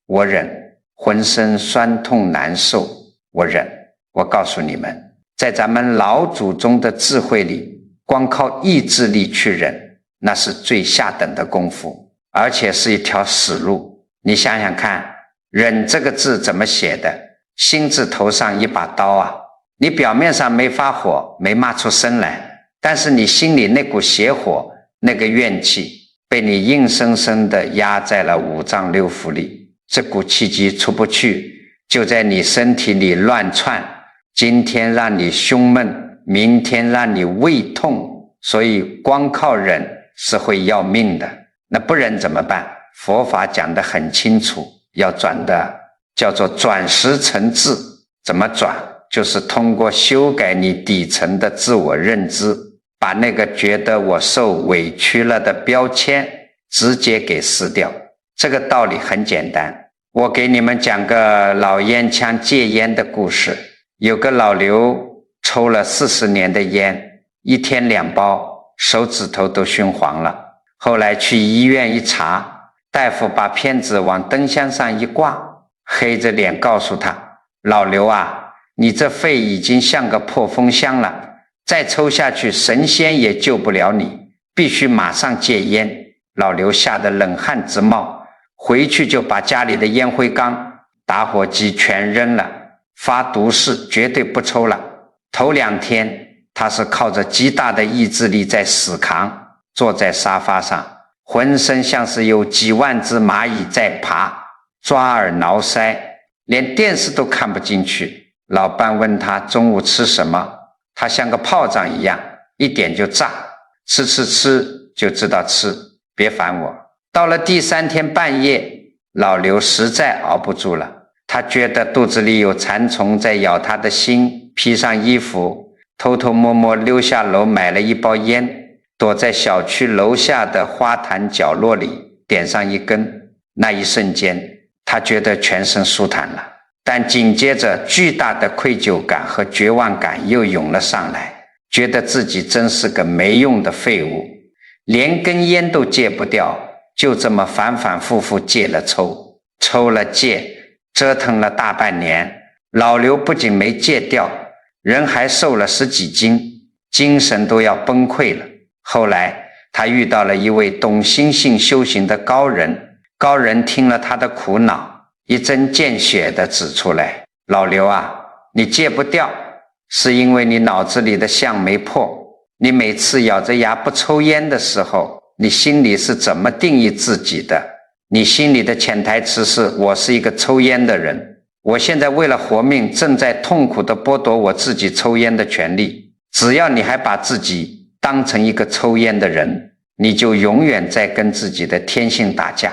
我忍；浑身酸痛难受，我忍。我告诉你们，在咱们老祖宗的智慧里，光靠意志力去忍，那是最下等的功夫，而且是一条死路。你想想看，忍这个字怎么写的？心字头上一把刀啊！你表面上没发火，没骂出声来，但是你心里那股邪火，那个怨气被你硬生生地压在了五脏六腑里，这股气机出不去，就在你身体里乱窜，今天让你胸闷，明天让你胃痛，所以光靠忍是会要命的。那不忍怎么办？佛法讲得很清楚，要转的叫做转识成智。怎么转？就是通过修改你底层的自我认知，把那个觉得我受委屈了的标签直接给撕掉。这个道理很简单，我给你们讲个老烟枪戒烟的故事。有个老刘抽了40年的烟，一天2包，手指头都熏黄了。后来去医院一查，大夫把片子往灯箱上一挂，黑着脸告诉他，老刘啊，你这肺已经像个破风箱了，再抽下去神仙也救不了你，必须马上戒烟。老刘吓得冷汗直冒，回去就把家里的烟灰缸打火机全扔了，发毒誓绝对不抽了。头2天他是靠着极大的意志力在死扛，坐在沙发上，浑身像是有几万只蚂蚁在爬，抓耳挠腮，连电视都看不进去。老伴问他中午吃什么，他像个炮仗一样，一点就炸，吃就知道吃，别烦我。到了第3天半夜，老刘实在熬不住了，他觉得肚子里有蚕虫在咬他的心，披上衣服，偷偷摸摸溜下楼买了一包烟，躲在小区楼下的花坛角落里点上一根。那一瞬间他觉得全身舒坦了，但紧接着巨大的愧疚感和绝望感又涌了上来，觉得自己真是个没用的废物，连根烟都戒不掉，就这么反反复复戒了抽了戒，折腾了大半年。老刘不仅没戒掉，人还瘦了10几斤，精神都要崩溃了。后来他遇到了一位懂心性修行的高人，高人听了他的苦恼，一针见血地指出来，老刘啊，你戒不掉，是因为你脑子里的相没破。你每次咬着牙不抽烟的时候，你心里是怎么定义自己的？你心里的潜台词是，我是一个抽烟的人，我现在为了活命正在痛苦地剥夺我自己抽烟的权利。只要你还把自己当成一个抽烟的人，你就永远在跟自己的天性打架，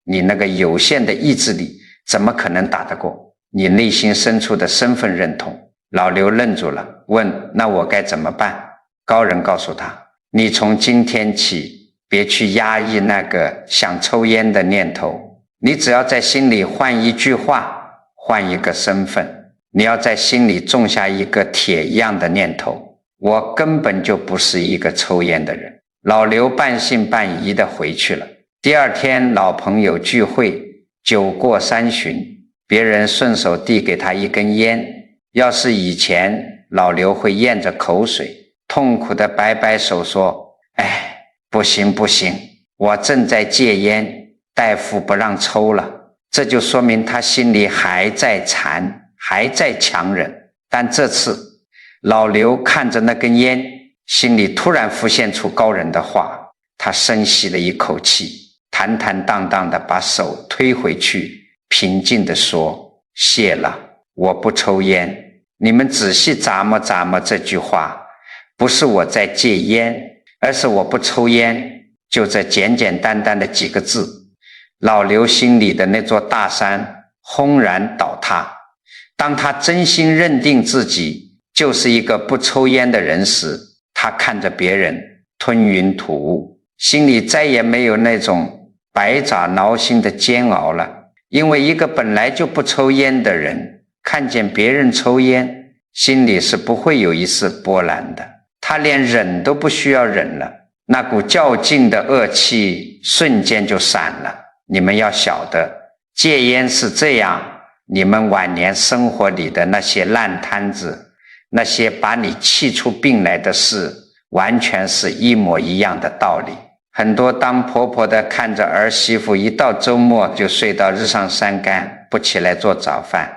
你那个有限的意志力怎么可能打得过你内心深处的身份认同？老刘愣住了，问，那我该怎么办？高人告诉他，你从今天起别去压抑那个想抽烟的念头，你只要在心里换一句话，换一个身份，你要在心里种下一个铁一样的念头，我根本就不是一个抽烟的人。老刘半信半疑地回去了。第2天老朋友聚会，酒过3巡，别人顺手递给他一根烟，要是以前老刘会咽着口水，痛苦地摆摆手说，哎，不行，我正在戒烟，大夫不让抽了。这就说明他心里还在缠，还在强忍。但这次老刘看着那根烟，心里突然浮现出高人的话，他深吸了一口气，坦坦荡荡地把手推回去，平静地说，谢了，我不抽烟。你们仔细咂摸咂摸这句话，不是我在戒烟，而是我不抽烟，就这简简单单的几个字。老刘心里的那座大山轰然倒塌。当他真心认定自己就是一个不抽烟的人时，他看着别人吞云吐雾，心里再也没有那种百爪挠心的煎熬了。因为一个本来就不抽烟的人，看见别人抽烟，心里是不会有一丝波澜的，他连忍都不需要忍了，那股较劲的恶气瞬间就散了。你们要晓得，戒烟是这样，你们晚年生活里的那些烂摊子，那些把你气出病来的事，完全是一模一样的道理。很多当婆婆的看着儿媳妇一到周末就睡到日上三竿，不起来做早饭，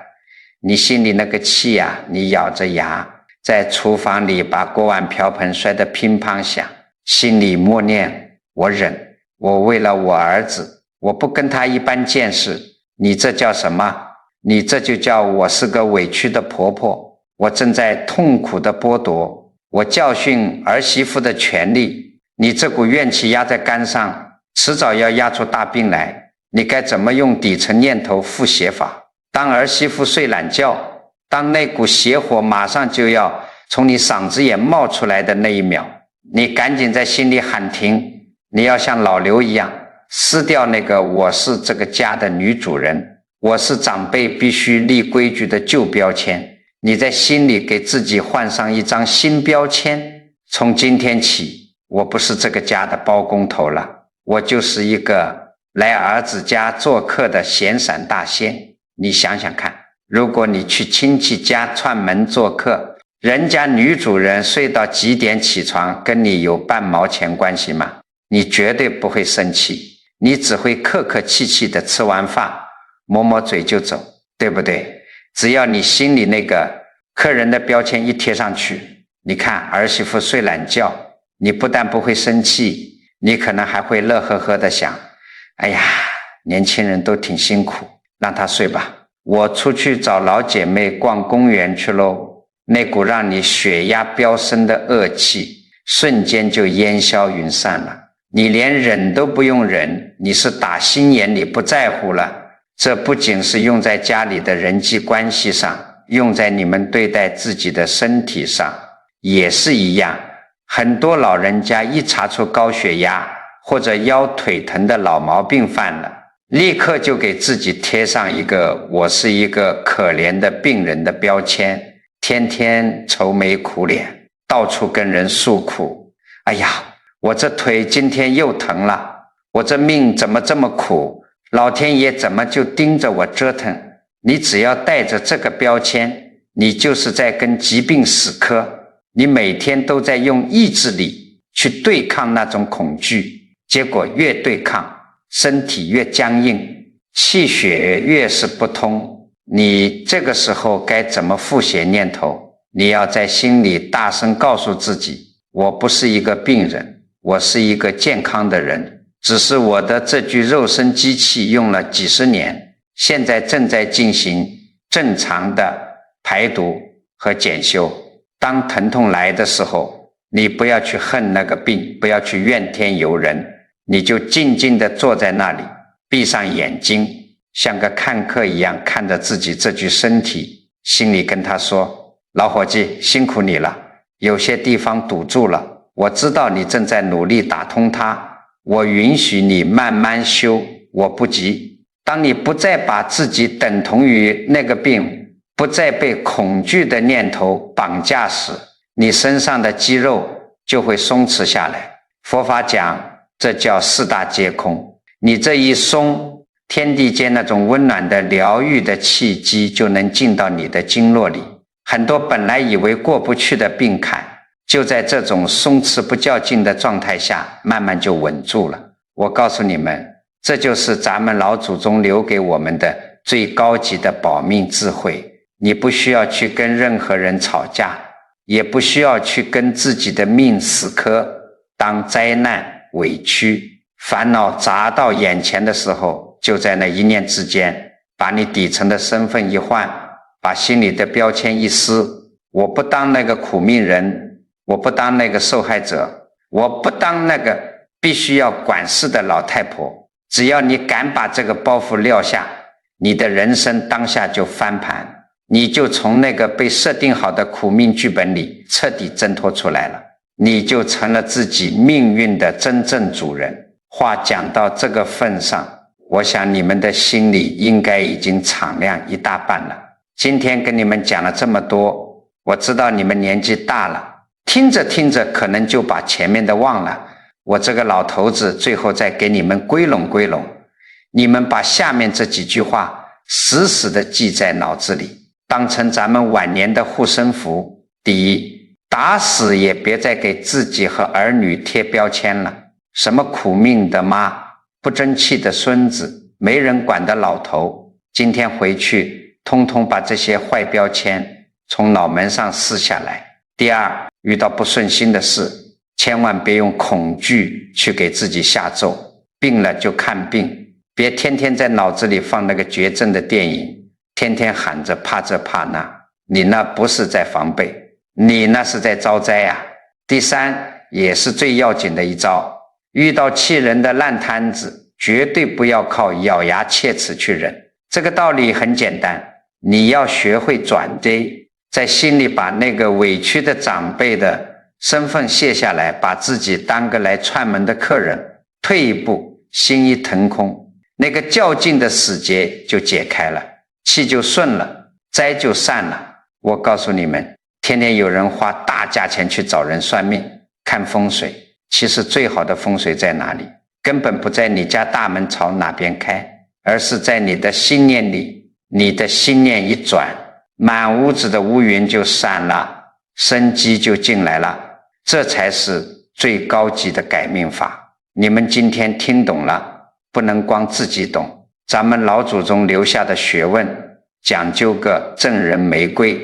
你心里那个气啊，你咬着牙在厨房里把锅碗瓢盆摔得乒乓响，心里默念，我忍，我为了我儿子，我不跟他一般见识。你这叫什么？你这就叫我是个委屈的婆婆，我正在痛苦的剥夺我教训儿媳妇的权利。你这股怨气压在肝上，迟早要压出大病来。你该怎么用底层念头复邪法？当儿媳妇睡懒觉，当那股邪火马上就要从你嗓子眼冒出来的那一秒，你赶紧在心里喊停。你要像老刘一样，撕掉那个我是这个家的女主人，我是长辈必须立规矩的旧标签。你在心里给自己换上一张新标签，从今天起，我不是这个家的包工头了，我就是一个来儿子家做客的闲散大仙。你想想看，如果你去亲戚家串门做客，人家女主人睡到几点起床，跟你有半毛钱关系吗？你绝对不会生气，你只会客客气气的吃完饭，抹抹嘴就走。对不对？只要你心里那个客人的标签一贴上去，你看儿媳妇睡懒觉，你不但不会生气，你可能还会乐呵呵的想，哎呀，年轻人都挺辛苦，让他睡吧，我出去找老姐妹逛公园去咯。那股让你血压飙升的恶气瞬间就烟消云散了，你连忍都不用忍，你是打心眼里不在乎了。这不仅是用在家里的人际关系上，用在你们对待自己的身体上也是一样。很多老人家一查出高血压或者腰腿疼的老毛病犯了，立刻就给自己贴上一个我是一个可怜的病人的标签，天天愁眉苦脸，到处跟人诉苦，哎呀，我这腿今天又疼了，我这命怎么这么苦，老天爷怎么就盯着我折腾。你只要带着这个标签，你就是在跟疾病死磕，你每天都在用意志力去对抗那种恐惧，结果越对抗身体越僵硬，气血越是不通。你这个时候该怎么复写念头？你要在心里大声告诉自己，我不是一个病人，我是一个健康的人，只是我的这具肉身机器用了几十年，现在正在进行正常的排毒和检修。当疼痛来的时候，你不要去恨那个病，不要去怨天尤人，你就静静地坐在那里，闭上眼睛，像个看客一样看着自己这具身体，心里跟他说，老伙计，辛苦你了，有些地方堵住了，我知道你正在努力打通它，我允许你慢慢修，我不急。当你不再把自己等同于那个病，不再被恐惧的念头绑架时，你身上的肌肉就会松弛下来。佛法讲，这叫四大皆空。你这一松，天地间那种温暖的疗愈的气机就能进到你的经络里。很多本来以为过不去的病坎，就在这种松弛不较劲的状态下，慢慢就稳住了。我告诉你们，这就是咱们老祖宗留给我们的最高级的保命智慧。你不需要去跟任何人吵架，也不需要去跟自己的命死磕。当灾难、委屈、烦恼砸到眼前的时候，就在那一念之间，把你底层的身份一换，把心里的标签一撕，我不当那个苦命人，我不当那个受害者，我不当那个必须要管事的老太婆。只要你敢把这个包袱撂下，你的人生当下就翻盘，你就从那个被设定好的苦命剧本里彻底挣脱出来了，你就成了自己命运的真正主人。话讲到这个份上，我想你们的心里应该已经敞亮一大半了。今天跟你们讲了这么多，我知道你们年纪大了，听着听着可能就把前面的忘了。我这个老头子最后再给你们归拢归拢，你们把下面这几句话死死地记在脑子里，当成咱们晚年的护身符。第一，打死也别再给自己和儿女贴标签了，什么苦命的妈，不争气的孙子，没人管的老头，今天回去通通把这些坏标签从脑门上撕下来。第二，遇到不顺心的事，千万别用恐惧去给自己下咒，病了就看病，别天天在脑子里放那个绝症的电影，天天喊着怕这怕那，你那不是在防备，你那是在招灾啊。第三，也是最要紧的一招，遇到气人的烂摊子，绝对不要靠咬牙切齿去忍。这个道理很简单，你要学会转悲，在心里把那个委屈的长辈的身份卸下来，把自己当个来串门的客人，退一步，心一腾空，那个较劲的死结就解开了，气就顺了，灾就散了。我告诉你们，天天有人花大价钱去找人算命看风水，其实最好的风水在哪里？根本不在你家大门朝哪边开，而是在你的心念里。你的心念一转，满屋子的乌云就散了，生机就进来了，这才是最高级的改命法。你们今天听懂了，不能光自己懂，咱们老祖宗留下的学问讲究个赠人玫瑰，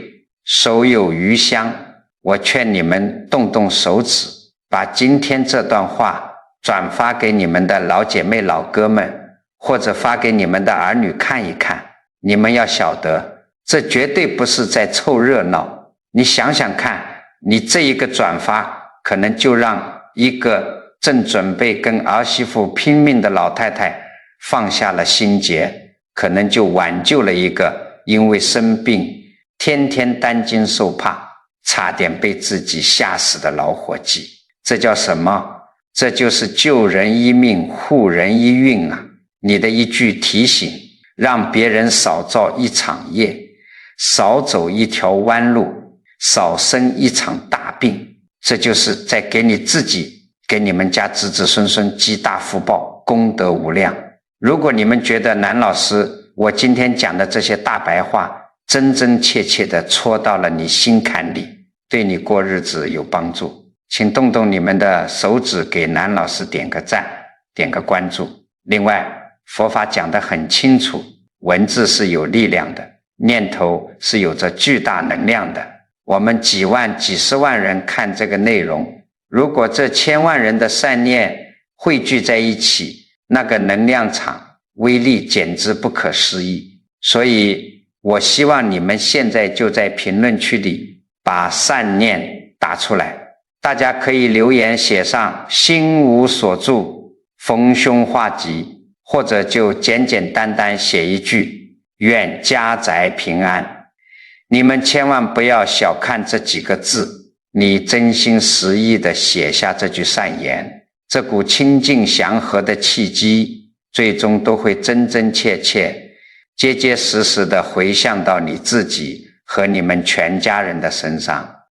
手有余香。我劝你们动动手指，把今天这段话转发给你们的老姐妹老哥们，或者发给你们的儿女看一看。你们要晓得，这绝对不是在凑热闹。你想想看，你这一个转发，可能就让一个正准备跟儿媳妇拼命的老太太放下了心结，可能就挽救了一个因为生病天天担惊受怕，差点被自己吓死的老伙计。这叫什么？这就是救人一命护人一运啊！你的一句提醒，让别人少造一场业，少走一条弯路，少生一场大病，这就是在给你自己，给你们家子子孙孙积大福报，功德无量。如果你们觉得南老师我今天讲的这些大白话真真切切的戳到了你心坎里，对你过日子有帮助，请动动你们的手指给南老师点个赞，点个关注。另外，佛法讲得很清楚，文字是有力量的，念头是有着巨大能量的。我们几万几十万人看这个内容，如果这千万人的善念汇聚在一起，那个能量场威力简直不可思议。所以我希望你们现在就在评论区里把善念打出来，大家可以留言写上心无所住，逢凶化吉，或者就简简单单写一句愿家宅平安。你们千万不要小看这几个字，你真心实意地写下这句善言，这股清净祥和的气机最终都会真真切切结结实实地回向到你自己和你们全家人的身上。